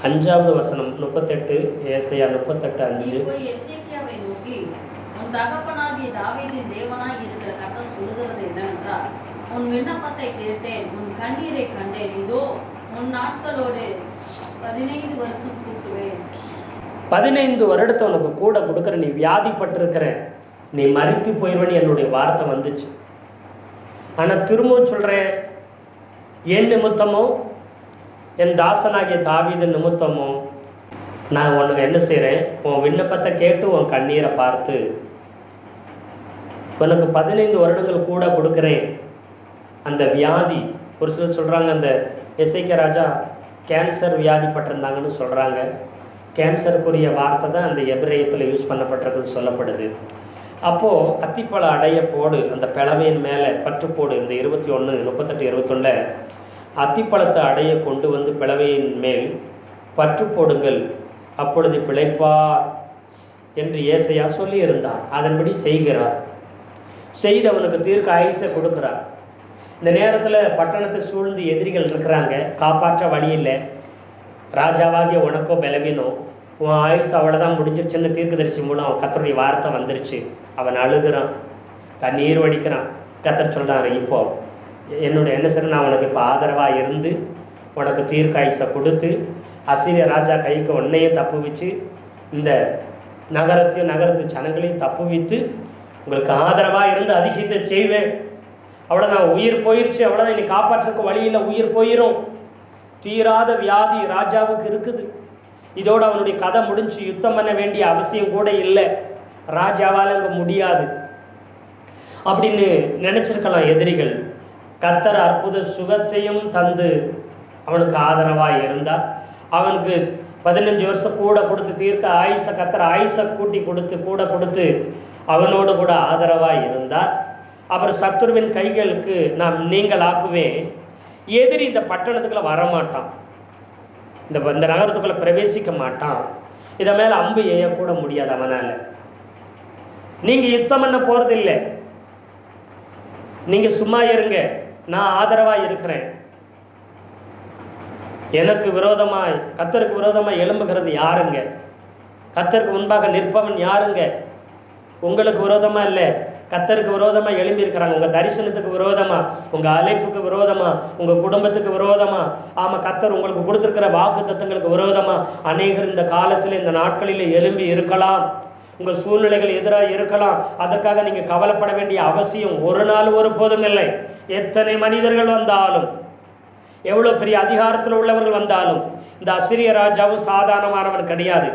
Speaker 1: 5வது வசனம் 38, ஏசாயா 38:5.
Speaker 2: நீ போய் எசேக்கியாவை நோக்கி, உன் தகப்பனாகிய தாவீதின் தேவனாய் இருக்கிற கர்த்தர் சொல்லுகிறது என்னவென்றால், உன் விண்ணப்பத்தை கேட்டேன், உன் கண்ணீரை கண்டேன், இதோ உன் நாட்களோடு 15 வருஷம் கூட்டுவேன்.
Speaker 1: 15 வருடத்தை உனக்கு கூட கொடுக்குற, நீ வியாதிப்பட்டிருக்கிற, நீ மறித்து போயிடுவேன்னு என்னுடைய வார்த்தை வந்துச்சு. ஆனால் திரும்பவும் சொல்கிறேன், என் நிமித்தமோ என் தாசனாகிய தாவீது நிமித்தமோ நான் உனக்கு என்ன செய்கிறேன், உன் விண்ணப்பத்தை கேட்டு உன் கண்ணீரை பார்த்து உனக்கு 15 வருடங்கள் கூட கொடுக்குறேன். அந்த வியாதி, ஒரு சிலர் சொல்கிறாங்க, அந்த எசேக்கியா ராஜா கேன்சர் வியாதிப்பட்டிருந்தாங்கன்னு சொல்கிறாங்க. கேன்சருக்குரிய வார்த்தை தான் அந்த எபிரேயத்தில் யூஸ் பண்ணப்பட்டிருக்குன்னு சொல்லப்படுது. அப்போது அத்திப்பழ அடைய போடு, அந்த பிளவையின் மேலே பற்று போடு. இந்த 21, 38, 21 அத்திப்பழத்தை அடைய கொண்டு வந்து பிளவையின் மேல் பற்று போடுங்கள், அப்பொழுது பிழைப்பார் என்று ஏசாயா சொல்லியிருந்தார். அதன்படி செய்கிறார். செய்தவனுக்கு தீர்க்க ஆயுசை கொடுக்குறார். இந்த நேரத்தில் பட்டணத்தை சூழ்ந்து எதிரிகள் இருக்கிறாங்க, காப்பாற்ற வழி இல்லை. ராஜாவாகிய உனக்கோ பலவீனோ, உன் ஆயுசு அவ்வளோதான் முடிஞ்சிருச்சுன்னு தீர்க்கதரிசி மூலம் கர்த்தருடைய வார்த்தை வந்துருச்சு. அவன் அழுகிறான், கண்ணீர் வடிக்கிறான். கர்த்தர் சொல்கிறாரு, இப்போ என்னுடைய என்ன சார், நான் உனக்கு இப்போ ஆதரவாக இருந்து உனக்கு தீர்க்காயுசை கொடுத்து அசீரிய ராஜா கைக்கு உன்னையும் தப்புவிச்சு இந்த நகரத்து ஜனங்களையும் தப்புவித்து உங்களுக்கு ஆதரவாக இருந்து அதிசயத்தை செய்வேன். அவ்வளோதான், உயிர் போயிடுச்சு, அவ்வளோதான், இனி காப்பாற்றுறதுக்கு வழியில் உயிர் போயிடும். தீராத வியாதி ராஜாவுக்கு இருக்குது. இதோடு அவனுடைய கதை முடிஞ்சு, யுத்தம் பண்ண வேண்டிய அவசியம் கூட இல்லை, ராஜாவால் அங்கே முடியாது அப்படின்னு நினச்சிருக்கலாம் எதிரிகள். கர்த்தர் அற்புத சுகத்தையும் தந்து அவனுக்கு ஆதரவாக இருந்தார். அவனுக்கு 15 வருஷம் கூட கொடுத்து தீர்க்க ஆயுசை கர்த்தர் ஆயுசை கூட்டி கொடுத்து கூட கொடுத்து அவனோடு கூட ஆதரவாக இருந்தார். அப்புறம் சத்துருவின் கைகளுக்கு நாம் நீங்களாக்குவேன். எதிரி இந்த பட்டணத்துக்குள்ளே வரமாட்டான், இந்த நகரத்துக்குள்ளே பிரவேசிக்க மாட்டான். இதை மேலே அம்பு எய்யக்கூட முடியாது அவனால். நீங்கள் யுத்தம் பண்ண போகிறதில்லை, நீங்கள் சும்மா இருங்க, நான் ஆதரவாக இருக்கிறேன். எனக்கு விரோதமாய் கர்த்தருக்கு விரோதமாக எழும்புகிறது யாருங்க? கர்த்தருக்கு முன்பாக நிற்பவன் யாருங்க? உங்களுக்கு விரோதமாக இல்லை, கர்த்தருக்கு விரோதமாக எழும்பியிருக்கிறாங்க. உங்கள் தரிசனத்துக்கு விரோதமாக, உங்கள் அழைப்புக்கு விரோதமாக, உங்கள் குடும்பத்துக்கு விரோதமாக, ஆமாம் கர்த்தர் உங்களுக்கு கொடுத்துருக்கிற வாக்கு தத்தங்களுக்கு விரோதமாக அநேகர் இந்த காலத்தில் இந்த நாட்களில் எழும்பி இருக்கலாம். உங்கள் சூழ்நிலைகள் எதிராக இருக்கலாம். அதற்காக நீங்கள் கவலைப்பட வேண்டிய அவசியம் ஒரு நாள் ஒரு போதும் இல்லை. எத்தனை மனிதர்கள் வந்தாலும், எவ்வளோ பெரிய அதிகாரத்தில் உள்ளவர்கள் வந்தாலும், இந்த அசீரிய ராஜாவும் சாதாரணமானவன் கிடையாது.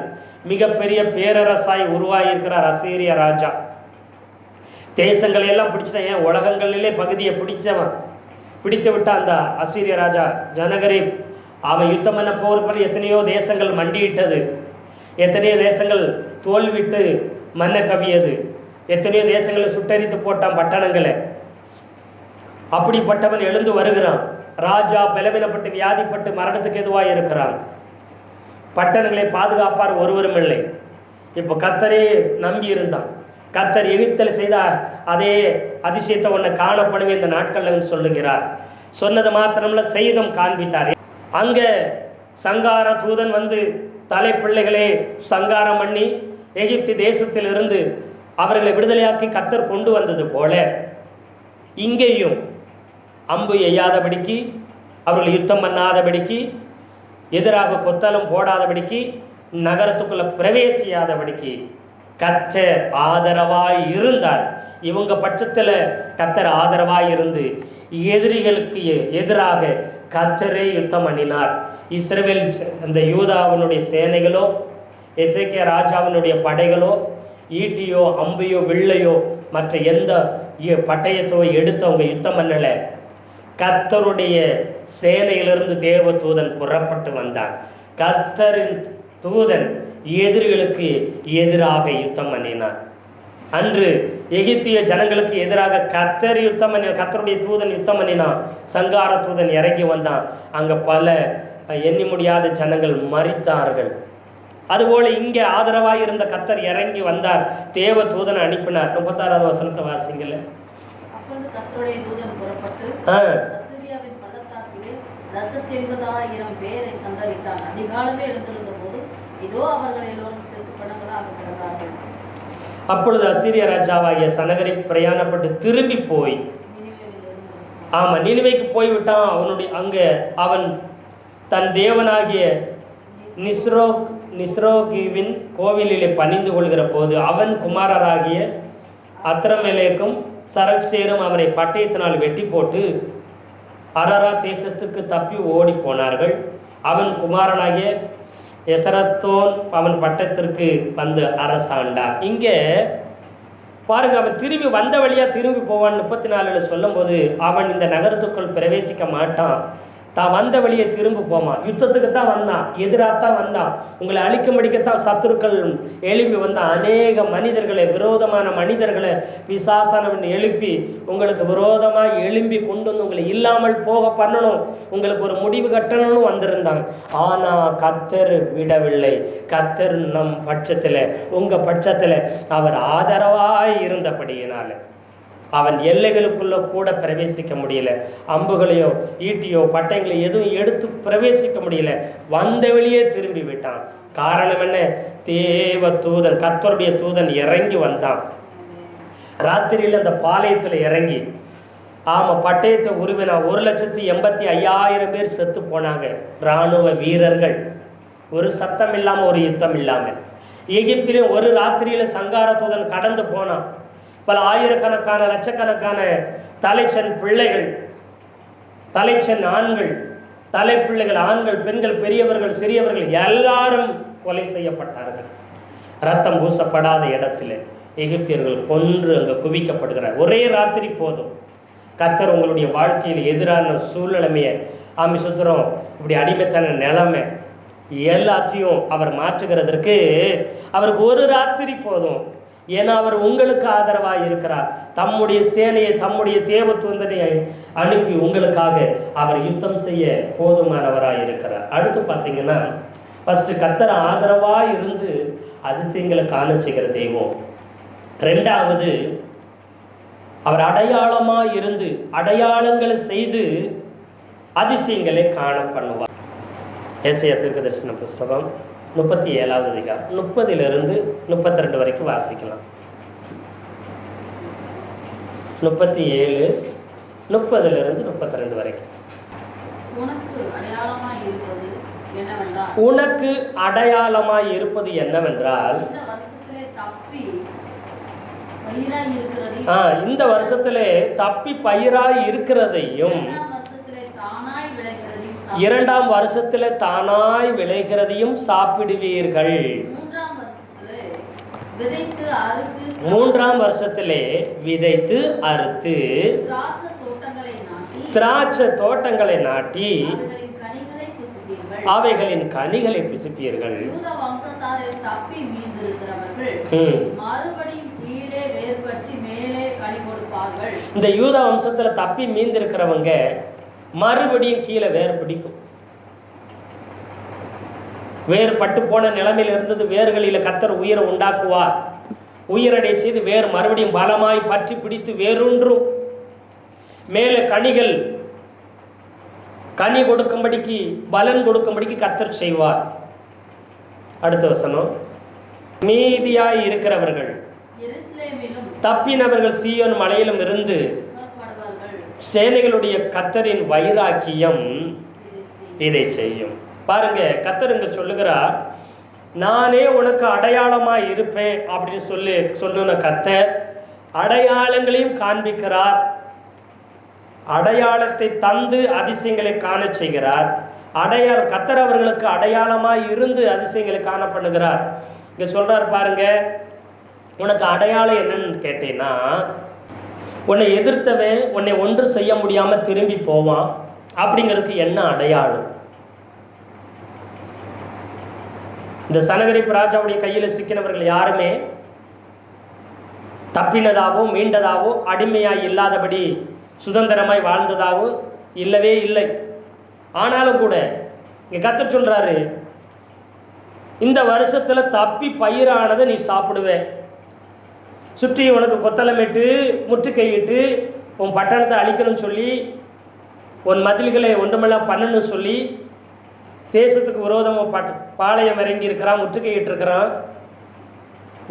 Speaker 1: மிகப்பெரிய பேரரசாய் உருவாகியிருக்கிறார் அசீரிய ராஜா. தேசங்களை எல்லாம் பிடிச்சவன், ஏன் உலகங்களிலே பகுதியை பிடித்து விட்ட அந்த அசீரிய ராஜா ஜனகரீப், அவன் யுத்தம் பண்ண போகிறப்ப எத்தனையோ தேசங்கள் மண்டியிட்டது, எத்தனையோ தேசங்கள் தோல்விட்டு மண்ணை கவியது, எத்தனையோ தேசங்களை சுட்டரித்து போட்டான் பட்டணங்களை. அப்படிப்பட்டவன் எழுந்து வருகிறான். ராஜா பலவீனப்பட்டு வியாதிப்பட்டு மரணத்துக்கு எதுவாக இருக்கிறான். பட்டணங்களை பாதுகாப்பார் ஒருவரும் இல்லை. இப்போ கர்த்தரே நம்பி இருந்தான். கர்த்தர் எகிப்தில் செய்த அதே அதிசயத்தை ஒன்று காணப்படுவே இந்த நாட்கள் சொல்லுகிறார். சொன்னது மாத்திரமல்ல, செய்தும் காண்பித்தார். அங்கே சங்கார தூதன் வந்து தலைப்பிள்ளைகளே சங்காரம் பண்ணி எகிப்து தேசத்திலிருந்து அவர்களை விடுதலையாக்கி கர்த்தர் கொண்டு வந்தது போல இங்கேயும் அம்பு எய்யாதபடிக்கு, அவர்கள் யுத்தம் பண்ணாதபடிக்கு, எதிராக கொத்தளம் போடாதபடிக்கு, நகரத்துக்குள்ள பிரவேசியாதபடிக்கு கர்த்தர் ஆதரவாய் இருந்தார். இவங்க பட்சத்தில் கர்த்தர் ஆதரவாய் இருந்து எதிரிகளுக்கு எதிராக கர்த்தரே யுத்தம் பண்ணினார். இஸ்ரவேல் அந்த யூதாவினுடைய சேனைகளோ எசேக்கியா ராஜாவினுடைய படைகளோ ஈட்டியோ அம்பையோ வில்லையோ மற்ற எந்த பட்டயத்தோ எடுத்தவங்க யுத்தம் பண்ணலை. கர்த்தருடைய சேனையிலிருந்து தேவ தூதன் புறப்பட்டு வந்தான். கர்த்தரின் தூதன் எதிரிகளுக்கு எதிராக யுத்தம் பண்ணினான். அன்று எகிப்திய ஜனங்களுக்கு எதிராக கர்த்தர் யுத்தம் பண்ணி, கர்த்தருடைய தூதன் யுத்தம் பண்ணினான். சங்கார தூதன் இறங்கி வந்தான். அங்கே பல எண்ணி முடியாத ஜனங்கள் மரித்தார்கள். அதுபோல இங்கே ஆதரவாக இருந்த கர்த்தர் இறங்கி வந்தார், தேவ தூதனை அனுப்பினார். 36வது வசனத்தை வாசிங்கள.
Speaker 2: அப்பொழுது கர்த்தருடைய தூதன் புறப்பட்டு அசீரியாவின் பள்ளத்தாக்கிலே 180,000 பேரை சங்கரித்தான். அதிகாலமே எழுந்திருந்த போது இதோ அவர்கள் எல்லோரும் செத்து பணங்களாக கிடந்தார்கள்.
Speaker 1: அப்பொழுது அசீரிய ராஜாவாகிய சனகரிப் பிரயாணப்பட்டு திரும்பி போய் நினிவேக்கு போய்விட்டான். அங்கே அவன் தன் தேவனாகிய நிஸ்ரோகிவின் கோவிலிலே பணிந்து கொள்கிற போது அவன் குமாரராகிய அத்ரமெலேக்கும் சரக்சேரும் அவனை பட்டயத்தினால் வெட்டி போட்டு அரரா தேசத்துக்கு தப்பி ஓடி போனார்கள். அவன் குமாரனாகிய எசரத்தோன் அவன் பட்டத்திற்கு வந்து அரசாண்டான். இங்கே பாருங்க, அவன் திரும்பி வந்த வழியாக திரும்பி போவான். 34 சொல்லும்போது அவன் இந்த நகரத்துக்குள் பிரவேசிக்க மாட்டான், தான் வந்த வழியை திரும்ப போவான். யுத்தத்துக்கு தான் வந்தான், எதிராகத்தான் வந்தான், உங்களை அழிக்கும்படிக்கத்தான் சத்துருக்கள் எழுப்பி வந்தான். அநேக மனிதர்களை, விரோதமான மனிதர்களை பிசாசானவன் எழுப்பி உங்களுக்கு விரோதமாக எழும்பி கொண்டு வந்து உங்களை இல்லாமல் போக பண்ணணும், உங்களுக்கு ஒரு முடிவு கட்டணும்னு வந்திருந்தாங்க. ஆனால் கர்த்தர் விடவில்லை. கர்த்தர் நம் பட்சத்தில், உங்கள் பட்சத்தில் அவர் ஆதரவாய் இருந்தபடியினால அவன் எல்லைகளுக்குள்ள கூட பிரவேசிக்க முடியல. அம்புகளையோ ஈட்டியோ பட்டயங்களையோ எதுவும் எடுத்து பிரவேசிக்க முடியல. வந்த வெளியே திரும்பி விட்டான். காரணம் என்ன? தேவ தூதன், கர்த்தருடைய தூதன் இறங்கி வந்தான். ராத்திரியில் அந்த பாளையத்தில் இறங்கி பட்டயத்தை உருவினா. 1,85,000 பேர் செத்து போனாங்க. இராணுவ வீரர்கள். ஒரு சத்தம் இல்லாமல், ஒரு யுத்தம் இல்லாமல். எகிப்திலே ஒரு ராத்திரியில் சங்கார தூதன் கடந்து போனான். பல ஆயிரக்கணக்கான லட்சக்கணக்கான தலைச்சன் பிள்ளைகள், தலைச்சன் ஆண்கள், தலைப்பிள்ளைகள், ஆண்கள், பெண்கள், பெரியவர்கள், சிறியவர்கள் எல்லாரும் கொலை செய்யப்பட்டார்கள். ரத்தம் பூசப்படாத இடத்துல எகிப்தியர்கள் கொன்று அங்கே குவிக்கப்படுகிறார். ஒரே ராத்திரி போதும். கர்த்தர் உங்களுடைய வாழ்க்கையில் எதிரான சூழ்நிலைமையை சுத்திரம், இப்படி அடிமைத்தன நிலைமை எல்லாத்தையும் அவர் மாற்றுகிறதற்கு அவருக்கு ஒரு ராத்திரி போதும். ஏன்னா அவர் உங்களுக்கு ஆதரவாக இருக்கிறார். தம்முடைய சேனையை, தம்முடைய தேவ தூதனை அனுப்பி உங்களுக்காக அவர் யுத்தம் செய்ய போதுமானவராக இருக்கிறார். அடுத்து பார்த்தீங்கன்னா, ஃபஸ்ட்டு கர்த்தர் ஆதரவாக இருந்து அதிசயங்களை காண செய்கிற தெய்வம். ரெண்டாவது, அவர் அடையாளமாக இருந்து அடையாளங்களை செய்து அதிசயங்களை காண பண்ணுவார். ஏசாயா தீர்க்கதரிசன புஸ்தகம் 37வது அதிகாரம் 30 32 வரைக்கும் வாசிக்கலாம். 37, 30 32 வரைக்கும்.
Speaker 2: உனக்கு அடையாளமாய் இருப்பது என்னவென்றால் இந்த வருஷத்திலே தப்பி பயிராய் இருக்கிறதையும், இரண்டாம் வருஷத்துல தானாய் விளைகிறதையும் சாப்பிடுவீர்கள். மூன்றாம் வருஷத்திலே விதைத்து அறுத்து திராட்சை தோட்டங்களை நாட்டி அவைகளின் கனிகளை புசிப்பீர்கள். இந்த யூதா வம்சத்துல தப்பி மீந்திருக்கிறவங்க மறுபடியும் கீழே வேர் பிடிக்கும். வேர் பட்டு போன நிலைமையில் இருந்தது வேர்களில் கர்த்தர் உயிரை உண்டாக்குவார். உயிரடை செய்து வேர் மறுபடியும் பலமாய் பற்றி பிடித்து வேரூன்றும். மேலே கனிகள் கனி கொடுக்கும்படிக்கு, பலன் கொடுக்கும்படிக்கு கர்த்தர் செய்வார். அடுத்த வசனம், மீதியாய் இருக்கிறவர்கள் தப்பினவர்கள் சீயோன் மலையிலும் இருந்து சேனைகளுடைய கர்த்தரின் வைராக்கியம் இதை செய்யும். பாருங்க, கர்த்தர் இங்க சொல்லுகிறார், நானே உனக்கு அடையாளமாய் இருப்பேன் அப்படின்னு சொல்லுன கர்த்தர் அடையாளங்களையும் காண்பிக்கிறார். அடையாளத்தை தந்து அதிசயங்களை காண செய்கிறார். கர்த்தர் அவர்களுக்கு அடையாளமாய் இருந்து அதிசயங்களை காண பண்ணுகிறார். இங்க சொல்றார் பாருங்க, உனக்கு அடையாளம் என்னன்னு கேட்டீங்கன்னா, உன்னை எதிர்த்தவன் உன்னை ஒன்று செய்ய முடியாமல் திரும்பி போவான். அப்படிங்கிறதுக்கு என்ன அடையாளம்? இந்த சனகரிப்பு ராஜாவுடைய கையில் சிக்கினவர்கள் யாருமே தப்பினதாவோ மீண்டதாவோ அடிமையாய் இல்லாதபடி சுதந்திரமாய் வாழ்ந்ததாவோ இல்லவே இல்லை. ஆனாலும் கூட இங்கே கர்த்தர் சொல்கிறாரு, இந்த வருஷத்தில் தப்பி பயிரானதை நீ சாப்பிடுவே. சுற்றி உனக்கு கொத்தளமிட்டு முற்றுகையிட்டு உன் பட்டணத்தை அழிக்கணும்னு சொல்லி
Speaker 1: உன் மதில்களை ஒன்றுமெல்லாம் பண்ணுன்னு சொல்லி தேசத்துக்கு விரோதமாக பாளையம் இறங்கி இருக்கிறான், முற்றுகையிட்டு இருக்கிறான்.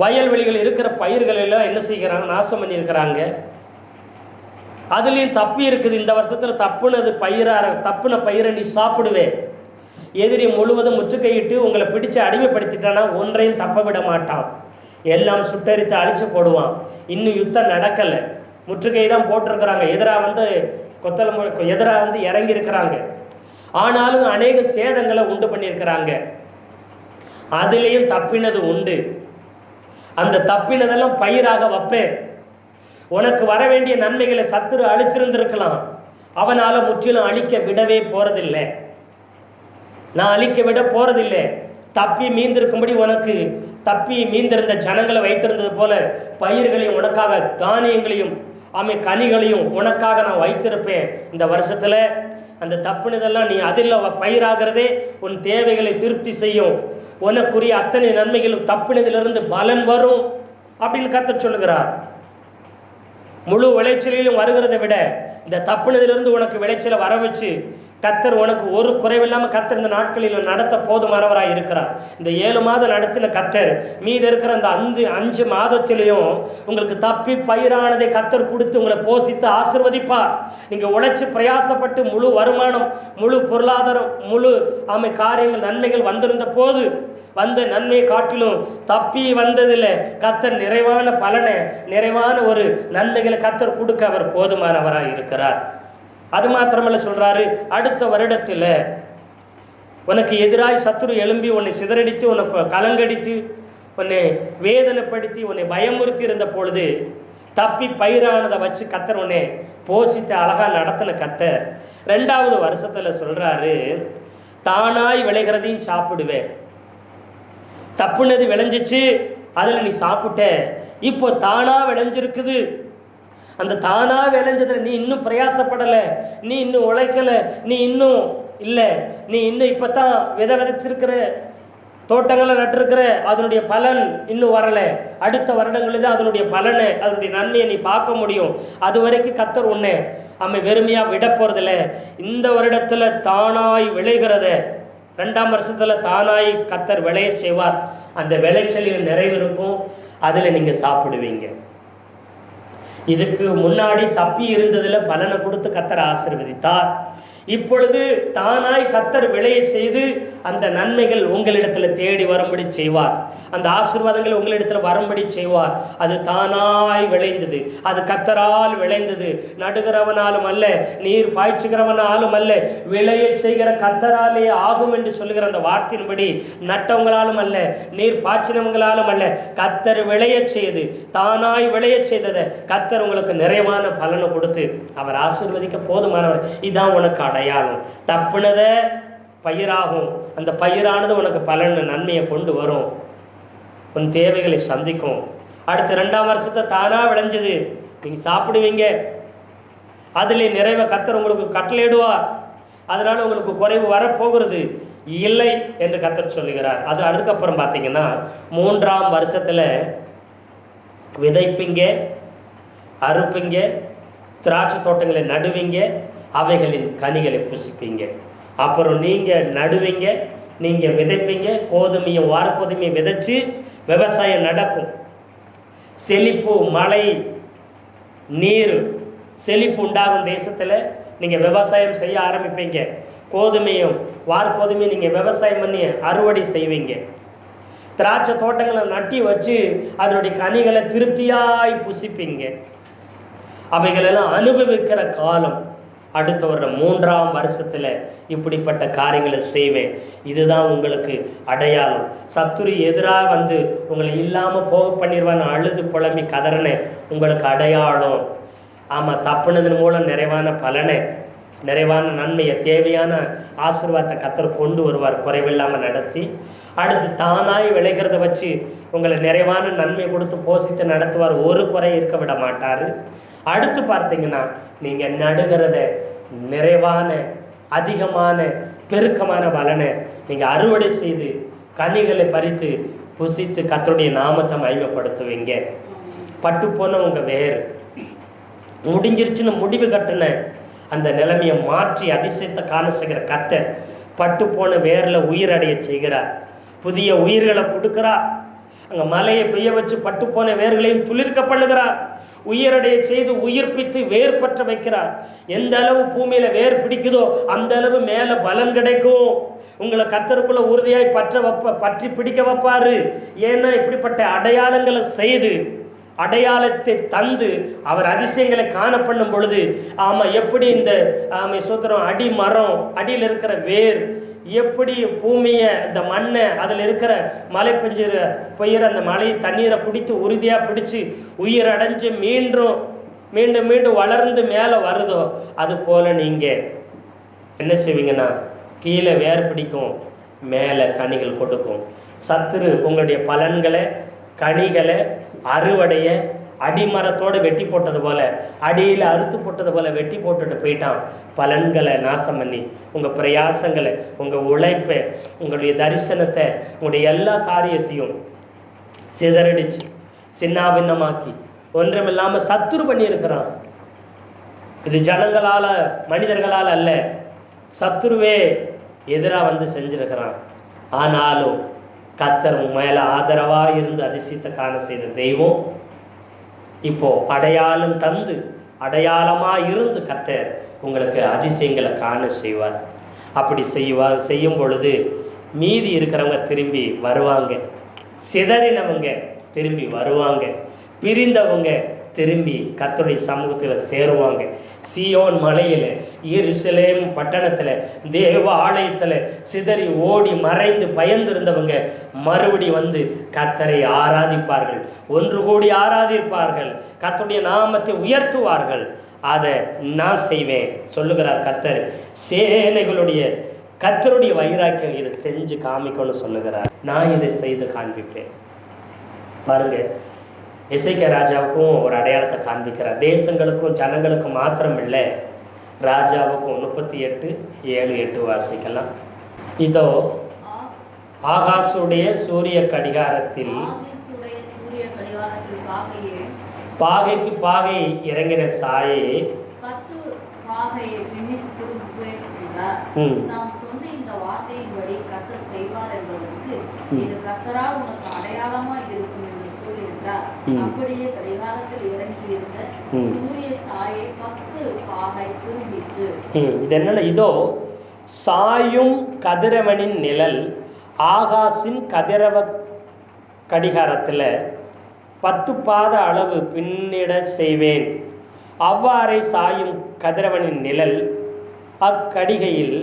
Speaker 1: வயல்வெளிகள் இருக்கிற பயிர்கள் எல்லாம் என்ன செய்கிறாங்க, நாசம் பண்ணியிருக்கிறாங்க. அதுலேயும் தப்பி இருக்குது. இந்த வருஷத்தில் தப்புன பயிரை நீ சாப்பிடுவே. எதிரி முழுவதும் முற்றுகையிட்டு உங்களை பிடிச்சு அடிமைப்படுத்திட்டானா ஒன்றையும் தப்ப விட மாட்டான், எல்லாம் சுட்டரித்து அழிச்சு போடுவான். இன்னும் யுத்தம் நடக்கலை, முற்றுகை தான் போட்டிருக்கிறாங்க. எதிராக வந்து இறங்கி இருக்கிறாங்க. ஆனாலும் அநேக சேதங்களை உண்டு பண்ணியிருக்கிறாங்க. அதுலேயும் தப்பினது உண்டு. அந்த தப்பினதெல்லாம் பயிராக வைப்பேன். உனக்கு வர வேண்டிய நன்மைகளை சத்துரு அழிச்சிருந்திருக்கலாம், அவனால் முற்றிலும் அழிக்க விடவே போறதில்லை. நான் அழிக்க விட போறதில்லை. தப்பி மீந்திருக்கும்படி உனக்கு தப்பி மீந்திருந்த ஜனங்களை வைத்திருந்தது போல பயிர்களையும் உனக்காக தானியங்களையும் கனிகளையும் உனக்காக நான் வைத்திருப்பேன். இந்த வருஷத்துல அந்த தப்புனதெல்லாம் நீ அதில் பயிராகிறதே உன் தேவைகளை திருப்தி செய்யும். உனக்குரிய அத்தனை நன்மைகளும் தப்பினதிலிருந்து பலன் வரும் அப்படின்னு கர்த்தர் சொல்லுகிறார். முழு விளைச்சலிலும் வருகிறதை விட இந்த தப்புனதிலிருந்து உனக்கு விளைச்சலை வர வச்சு கர்த்தர் உனக்கு ஒரு குறைவில்லாமல் கர்த்தர் இந்த நாட்களில் நடத்த போதுமானவராக இருக்கிறார். இந்த 7 மாதம் நடத்தின கர்த்தர் மீது இருக்கிற அந்த 5 மாதத்திலையும் உங்களுக்கு தப்பி பயிரானதை கர்த்தர் கொடுத்து உங்களை போஷித்து ஆசீர்வதிப்பார். நீங்கள் உழைச்சி பிரயாசப்பட்டு முழு வருமானம், முழு பொருளாதாரம், முழு காரியங்கள் நன்மைகள் வந்திருந்த போது வந்த நன்மையை காட்டிலும் தப்பி வந்ததில் கர்த்தர் நிறைவான பலனை, நிறைவான ஒரு நன்மைகளை கர்த்தர் கொடுக்க அவர் போதுமானவராக இருக்கிறார். அது மாத்திரமல்ல சொல்றாரு, அடுத்த வருடத்தில் உனக்கு எதிராய் சத்துரு எழும்பி உன்னை சிதறடித்து, உனக்கு கலங்கடித்து, உன்னை வேதனைப்படுத்தி, உன்னை பயமுறுத்தி இருந்த பொழுது தப்பி பயிரானதை வச்சு கர்த்தர் உன்னை போஷித்து அழகா நடத்தின கர்த்தர் 2வது வருஷத்துல சொல்றாரு, தானாய் விளைகிறதையும் சாப்பிடுவேன். தப்புனது விளைஞ்சிச்சு, அதில் நீ சாப்பிட்ட, இப்போ தானா விளைஞ்சிருக்குது. அந்த தானா விளைஞ்சதில் நீ இன்னும் பிரயாசப்படலை, நீ இன்னும் உழைக்கலை, நீ இன்னும் இல்லை, நீ இன்னும் இப்போ தான் விதைச்சிருக்கிற, தோட்டங்களை நட்டிருக்கிற, அதனுடைய பலன் இன்னும் வரலை. அடுத்த வருடங்களில் தான் அதனுடைய பலனை, அதனுடைய நன்மையை நீ பார்க்க முடியும். அது வரைக்கும் கர்த்தர் உன்னை வெறுமையாக விட போகிறதில்ல. இந்த வருடத்தில் தானாய் விளைகிறத 2ஆம் வருஷத்தில் தானாய் கர்த்தர் விளைய செய்வார். அந்த விளைச்சலில் நிறைவு இருக்கும், அதில் நீங்கள் சாப்பிடுவீங்க. இதுக்கு முன்னாடி தப்பி இருந்ததில் பலனை கொடுத்து கர்த்தர் ஆசீர்வதித்தார். இப்பொழுது தானாய் கர்த்தர் விளைய செய்து அந்த நன்மைகள் உங்களிடத்தில் தேடி வரும்படி செய்வார். அந்த ஆசீர்வாதங்கள் உங்களிடத்தில் வரும்படி செய்வார். அது தானாய் விளைந்தது, அது கர்த்தரால் விளைந்தது. நடுகிறவனாலும் அல்ல, நீர் பாய்ச்சுகிறவனாலும் அல்ல, விளைய செய்கிற கர்த்தராலே ஆகும் என்று சொல்லுகிற அந்த வார்த்தையின்படி நட்டவங்களாலும் அல்ல, நீர் பாய்ச்சினவங்களாலும் அல்ல, கர்த்தர் விளைய செய்து, தானாய் விளைய செய்ததை கர்த்தர் உங்களுக்கு நிறைவான பலனை கொடுத்து அவர் ஆசீர்வதிக்க போதுமானவர். இதான் உனக்கு அடையாளம். தப்புனத பயிராகும், அந்த பயிரானது உனக்கு பலன் நன்மையை கொண்டு வரும், உன் தேவைகளை சந்திக்கும். அடுத்த 2ஆம் வருஷத்தை தானா விளைஞ்சது, நீங்க சாப்பிடுவீங்க, அதிலே நிறைவை கர்த்தர் உங்களுக்கு கட்டளையிடுவார். அதனால உங்களுக்கு குறைவு வரப்போகிறது இல்லை என்று கர்த்தர் சொல்லுகிறார். அது அதுக்கப்புறம் பார்த்தீங்கன்னா 3ஆம் வருஷத்துல விதைப்பீங்க, அறுப்பீங்க, திராட்சை தோட்டங்களை நடுவீங்க, அவைகளின் கனிகளை புசிப்பீங்க. அப்புறம் நீங்கள் நடுவீங்க, நீங்கள் விதைப்பீங்க, கோதுமையும் வார்கோதுமையும் விதைச்சு விவசாயம் நடக்கும். செழிப்பு, மழை, நீர், செழிப்பு உண்டாகும் தேசத்தில் நீங்கள் விவசாயம் செய்ய ஆரம்பிப்பீங்க. கோதுமையும் வார்கோதுமையும் நீங்கள் விவசாயம் பண்ணி அறுவடை செய்வீங்க. திராட்சை தோட்டங்களை நட்டி வச்சு அதனுடைய கனிகளை திருப்தியாய் புசிப்பீங்க. அவைகளெல்லாம் அனுபவிக்கிற காலம் அடுத்த வருடம் 3ஆம் வருஷத்தில் இப்படிப்பட்ட காரியங்களை செய்வேன். இதுதான் உங்களுக்கு அடையாளம். சத்துரு எதிராக வந்து உங்களை இல்லாமல் போக பண்ணிடுவான்னு அழுது புலம்பி கதறனே உங்களுக்கு அடையாளம். ஆமாம், தப்புனதன் மூலம் நிறைவான பலனை, நிறைவான நன்மையை, தேவையான ஆசீர்வாதத்தை கர்த்தர் கொண்டு வருவார், குறைவில்லாமல் நடத்தி. அடுத்து தானாய் விளைகிறத வச்சு உங்களை நிறைவான நன்மை கொடுத்து போஷித்து நடத்துவார், ஒரு குறை இருக்க விட மாட்டார். அடுத்து பார்த்தீங்கன்னா நீங்கள் நடுகிறத நிறைவான அதிகமான பெருக்கமான பலனை நீங்கள் அறுவடை செய்து கனிகளை பறித்து புசித்து கர்த்தருடைய நாமத்தை மகிமைப்படுத்துவீங்க. பட்டு போன உங்கள் வேர் முடிஞ்சிருச்சுன்னு முடிவு கட்டின அந்த நிலைமையை மாற்றி அதிசயத்தை காண செய்கிற கர்த்தர் பட்டு போன வேரில் உயிரடைய செய்கிறார். புதிய உயிர்களை கொடுக்கிறார். அங்கே மலையை பெய்ய வச்சு பட்டு போன வேர்களையும் துளிர்க்க பண்ணுகிறார். உயிரடைய செய்து உயிர்ப்பித்து வேர் பற்ற வைக்கிறார். எந்த அளவு பூமியில் வேர் பிடிக்குதோ அந்த அளவு மேலே பலன் கிடைக்கும். உங்களை கர்த்தருக்குள்ள உறுதியாய் பற்றி பிடிக்க வைப்பாரு. ஏன்னா இப்படிப்பட்ட அடையாளங்களை செய்து அடையாளத்தை தந்து அவர் அதிசயங்களை காண பண்ணும் பொழுது எப்படி இந்த சூத்திரம் அடி மரம் அடியில் இருக்கிற வேர் எப்படி பூமியை இந்த மண்ணை அதில் இருக்கிற மழை பெய்கிற அந்த மழை தண்ணீரை குடித்து உறுதியாக பிடிச்சி உயிர் அடைஞ்சு மீண்டும் மீண்டும் மீண்டும் வளர்ந்து மேலே வருதோ அது போல் நீங்கள் என்ன செய்வீங்கன்னா கீழே வேர் பிடிக்கும், மேலே கனிகள் கொடுக்கும். சத்துரு உங்களுடைய பலன்களை கனிகளை அறுவடைய அடிமரத்தோடு வெட்டி போட்டது போல் அடியில் அறுத்து போட்டது போல் வெட்டி போட்டுட்டு போயிட்டான். பலன்களை நாசம் பண்ணி உங்கள் பிரயாசங்களை உங்கள் உழைப்பை உங்களுடைய தரிசனத்தை உங்களுடைய எல்லா காரியத்தையும் சிதறடிச்சு சின்னாபின்னமாக்கி ஒன்றுமில்லாமல் சத்துரு பண்ணியிருக்கிறான். இது ஜனங்களால் மனிதர்களால் அல்ல, சத்துருவே எதிராக வந்து செஞ்சிருக்கிறான். ஆனாலும் கர்த்தர் மேலே ஆதரவாக இருந்து அதிசயத்தை காண செய்த தெய்வம் இப்போ அடையாளம் தந்து அடையாளமாக இருந்து கர்த்தர் உங்களுக்கு அதிசயங்களை காண செய்வார். அப்படி செய்யும் பொழுது மீதி இருக்கிறவங்க திரும்பி வருவாங்க, சிதறினவங்க திரும்பி வருவாங்க, பிரிந்தவங்க திரும்பி கர்த்தருடைய சமூகத்தில் சேருவாங்க. சீயோன் மலையில் எருசலேம் பட்டணத்தில் தேவ ஆலயத்தில் சிதறி ஓடி மறைந்து பயந்திருந்தவங்க மறுபடி வந்து கர்த்தரை ஆராதிப்பார்கள், ஒன்று கூடி ஆராதிப்பார்கள், கர்த்தருடைய நாமத்தை உயர்த்துவார்கள். அதை நான் செய்வேன் சொல்லுகிறார் கர்த்தர். சேனைகளுடைய கர்த்தருடைய வைராக்கியம் இதை செஞ்சு காமிக்கணும்னு சொல்லுகிறார். நான் இதை செய்து காண்பிப்பேன். பாருங்க, எசேக்கியா ராஜாவுக்கும் ஒரு அடையாளத்தை காண்பிக்கிறார். தேசங்களுக்கும் ஜனங்களுக்கும் மாத்திரம் இல்லை, ராஜாவுக்கும். 38:7-8 வாசிக்கலாம். இதோ ஆகாசுடைய சூரிய கடிகாரத்தில் பாகைக்கு பாகை இறங்கின சாயை
Speaker 2: நாம் சொன்ன இந்த வார்த்தையின்படி கர்த்தர் செய்வார் என்பதற்கு இது கர்த்தரால் உனக்கு அடையாளமா இருக்கும் என்று சொல்லியிருக்கிறார். அப்படியே கடிகாரத்தில் இறங்கி இருந்த சூரிய சாயை 10 பாகை திரும்பிற்று.
Speaker 1: இது என்னன்னா, இதோ சாயும் கதிரவனின் நிழல் ஆகாசின் கதிரவ கடிகாரத்தில் 10 பாத அளவு பின்னிட செய்வேன். அவ்வாறே சாயும் கதிரவனின் நிழல் அக்கடிகையில்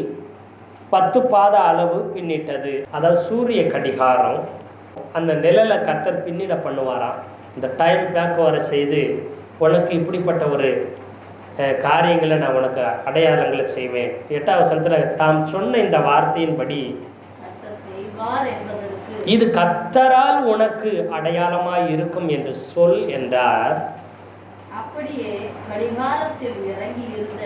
Speaker 1: 10 பாத அளவு பின்னிட்டது. அதாவது சூரிய கடிகாரம் அந்த நிழலை கர்த்தர் பின்னிட பண்ணுவாராம். இந்த டைம் பேக் வர செய்து உனக்கு இப்படிப்பட்ட ஒரு காரியங்களை நான் உனக்கு அடையாளங்களை செய்வேன். 8ஆம் வசனத்தில் தாம் சொன்ன இந்த வார்த்தையின்படி இது கர்த்தரால் உனக்கு அடையாளமாய் இருக்கும் என்று சொல் என்றார்.
Speaker 2: அப்படியே கடிகாரத்தில் இறங்கி இருந்த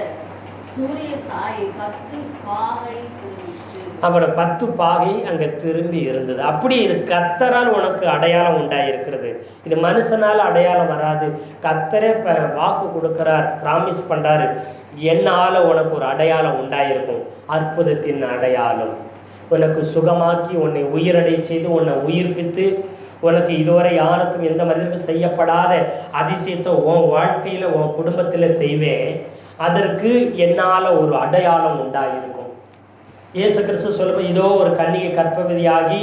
Speaker 2: சூரிய சாயை 10 பாகை திரும்பிற்று.
Speaker 1: அவரோட 10 பாகை அங்கே திரும்பி இருந்தது. அப்படி இது கர்த்தரால் உனக்கு அடையாளம் உண்டாயிருக்கிறது. இது மனுஷனால் அடையாளம் வராது. கர்த்தரே வாக்கு கொடுக்கிறார், ப்ராமிஸ் பண்ணுறாரு, என்னால் உனக்கு ஒரு அடையாளம் உண்டாயிருக்கும். அற்புதத்தின் அடையாளம் உனக்கு சுகமாக்கி உன்னை உயிரடை செய்து உன்னை உயிர்ப்பித்து உனக்கு இதுவரை யாருக்கும் எந்த மனிதனுக்கும் செய்யப்படாத அதிசயத்தை உன் வாழ்க்கையில் உன் குடும்பத்தில் செய்வேன். அதற்கு என்னால் ஒரு அடையாளம் உண்டாயிருக்கும். இயேசு கிறிஸ்து சொல்லும்போது இதோ ஒரு கன்னிகை கர்ப்பவதியாகி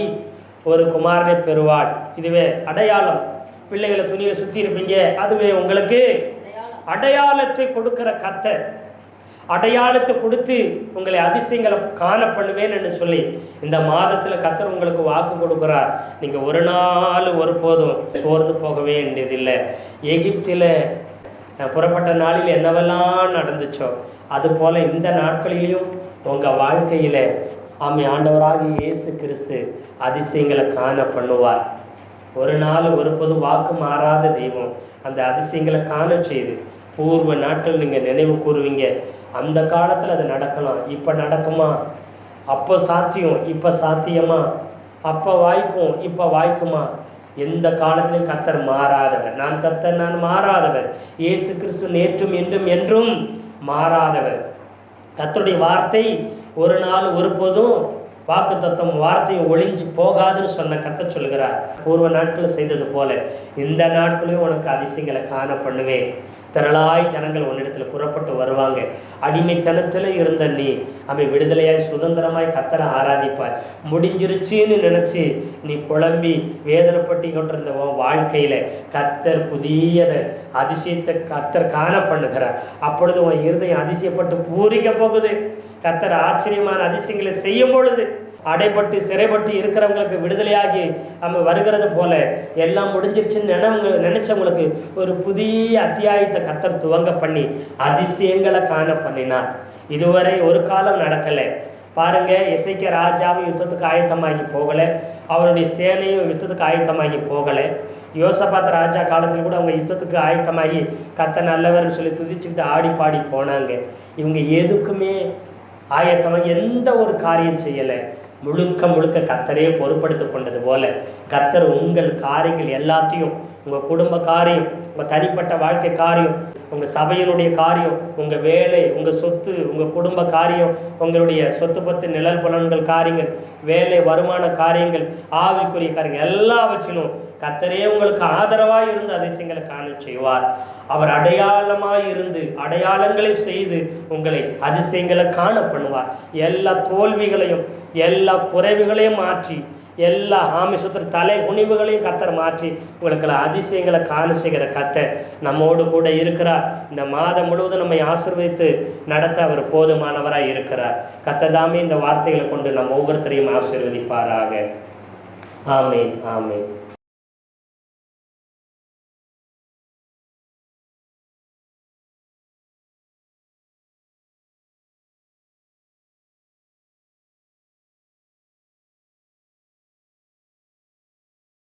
Speaker 1: ஒரு குமாரனை பெறுவாள். இதுவே அடையாளம். பிள்ளைகளை துணியை சுற்றி இருப்பீங்க, அதுவே உங்களுக்கு அடையாளத்தை கொடுக்கிற கர்த்தர். அடையாளத்தை கொடுத்து உங்களை அதிசயங்களை காண பண்ணுவேன் என்று சொல்லி இந்த மாதத்தில் கர்த்தர் உங்களுக்கு வாக்கு கொடுக்குறார். நீங்கள் ஒரு நாள் ஒருபோதும் சோர்ந்து போக வேண்டியதில்லை. எகிப்தில் புறப்பட்ட நாளில் என்னவெல்லாம் நடந்துச்சோ அதுபோல் இந்த நாட்களிலையும் உங்கள் வாழ்க்கையில் ஆண்டவராகிய இயேசு கிறிஸ்து அதிசயங்களை காண பண்ணுவார். ஒரு நாள் ஒருபோது வாக்கு மாறாத தெய்வம் அந்த அதிசயங்களை காண செய்து பூர்வ நாட்கள் நீங்கள் நினைவு கூறுவீங்க. அந்த காலத்தில் அது நடக்கலாம், இப்போ நடக்குமா? அப்போ சாத்தியம், இப்போ சாத்தியமா? அப்போ வாய்க்கும், இப்போ வாய்க்குமா? எந்த காலத்திலையும் கர்த்தர் மாறாதவர். நான் கர்த்தர், நான் மாறாதவர். இயேசு கிறிஸ்து நேற்றும் என்றும் என்றும் மாறாதவர். கர்த்தருடைய வார்த்தை ஒரு நாள் ஒருபோதும் வாக்கு தத்துவம் வார்த்தையை ஒளிஞ்சு போகாதுன்னு சொன்ன கர்த்தர் சொல்கிறார். பூர்வ நாட்களில் செய்தது போல இந்த நாட்களையும் உனக்கு அதிசயங்களை காண பண்ணுவேன். திரளாய் ஜனங்கள் உன்னிடத்தில் புறப்பட்டு வருவாங்க. அடிமைத்தனத்தில் இருந்த நீ அவை விடுதலையாய் சுதந்திரமாய் கர்த்தரை ஆராதிப்பாய். முடிஞ்சிருச்சின்னு நினச்சி நீ குழம்பி வேதனைப்பட்டு கொண்டிருந்த வாழ்க்கையில் கர்த்தர் புதியதை அதிசயத்தை கர்த்தர் காண பண்ணுகிறார். அப்பொழுது உன் இருதயம் அதிசயப்பட்டு பூரிக்க போகுது. கர்த்தர் ஆச்சரியமான அதிசயங்களை செய்யும் பொழுது அடைப்பட்டு சிறைப்பட்டு இருக்கிறவங்களுக்கு விடுதலையாகி நம்ம வருகிறது போல எல்லாம் முடிஞ்சிருச்சுன்னு நினைச்சவங்களுக்கு ஒரு புதிய அத்தியாயத்தை கர்த்தர் துவங்க பண்ணி அதிசயங்களை காண பண்ணினார். இதுவரை ஒரு காலம் நடக்கலை. பாருங்க, எசேக்கியா ராஜாவும் யுத்தத்துக்கு ஆயத்தமாகி போகலை, அவருடைய சேனையும் யுத்தத்துக்கு ஆயத்தமாகி போகலை. யோசபாத் ராஜா காலத்தில் கூட அவங்க யுத்தத்துக்கு ஆயத்தமாகி கர்த்தர் நல்லவர்னு சொல்லி துதிச்சுக்கிட்டு ஆடி பாடி போனாங்க. இவங்க எதுக்குமே ஆயத்தமாக எந்த ஒரு காரியம் செய்யலை. முழுக்க முழுக்க கர்த்தரே பொறுப்படுத்தி கொண்டது போல கர்த்தர் உங்கள் காரியங்கள் எல்லாத்தையும், உங்கள் குடும்ப காரியம், உங்கள் தனிப்பட்ட வாழ்க்கை காரியம், உங்கள் சபையினுடைய காரியம், உங்கள் வேலை, உங்கள் சொத்து, உங்கள் குடும்ப காரியம், உங்களுடைய சொத்து பத்து நிழல் புலன்கள் காரியங்கள், வேலை வருமான காரியங்கள், ஆவிக்குரிய காரியங்கள் எல்லாவற்றிலும் கர்த்தரே உங்களுக்கு ஆதரவாக இருந்து அதிசயங்களை காண செய்வார். அவர் அடையாளமாக இருந்து அடையாளங்களை செய்து உங்களை அதிசயங்களை காண பண்ணுவார். எல்லா தோல்விகளையும் எல்லா குறைவுகளையும் மாற்றி எல்லா ஆமிசத்திர தலை குனிவுகளையும் கர்த்தர் மாற்றி உங்களுக்கு அதிசயங்களை காண செய்கிற கர்த்தர் நம்மோடு கூட இருக்கிறார். இந்த மாதம் முழுவதும் நம்மை ஆசீர்வதித்து நடத்த அவர் போதுமானவராக இருக்கிறார். கர்த்தர் தாமே இந்த வார்த்தைகளை கொண்டு நம்ம ஒவ்வொருத்தரையும் ஆசீர்வதிப்பாராக. ஆமேன், ஆமேன்.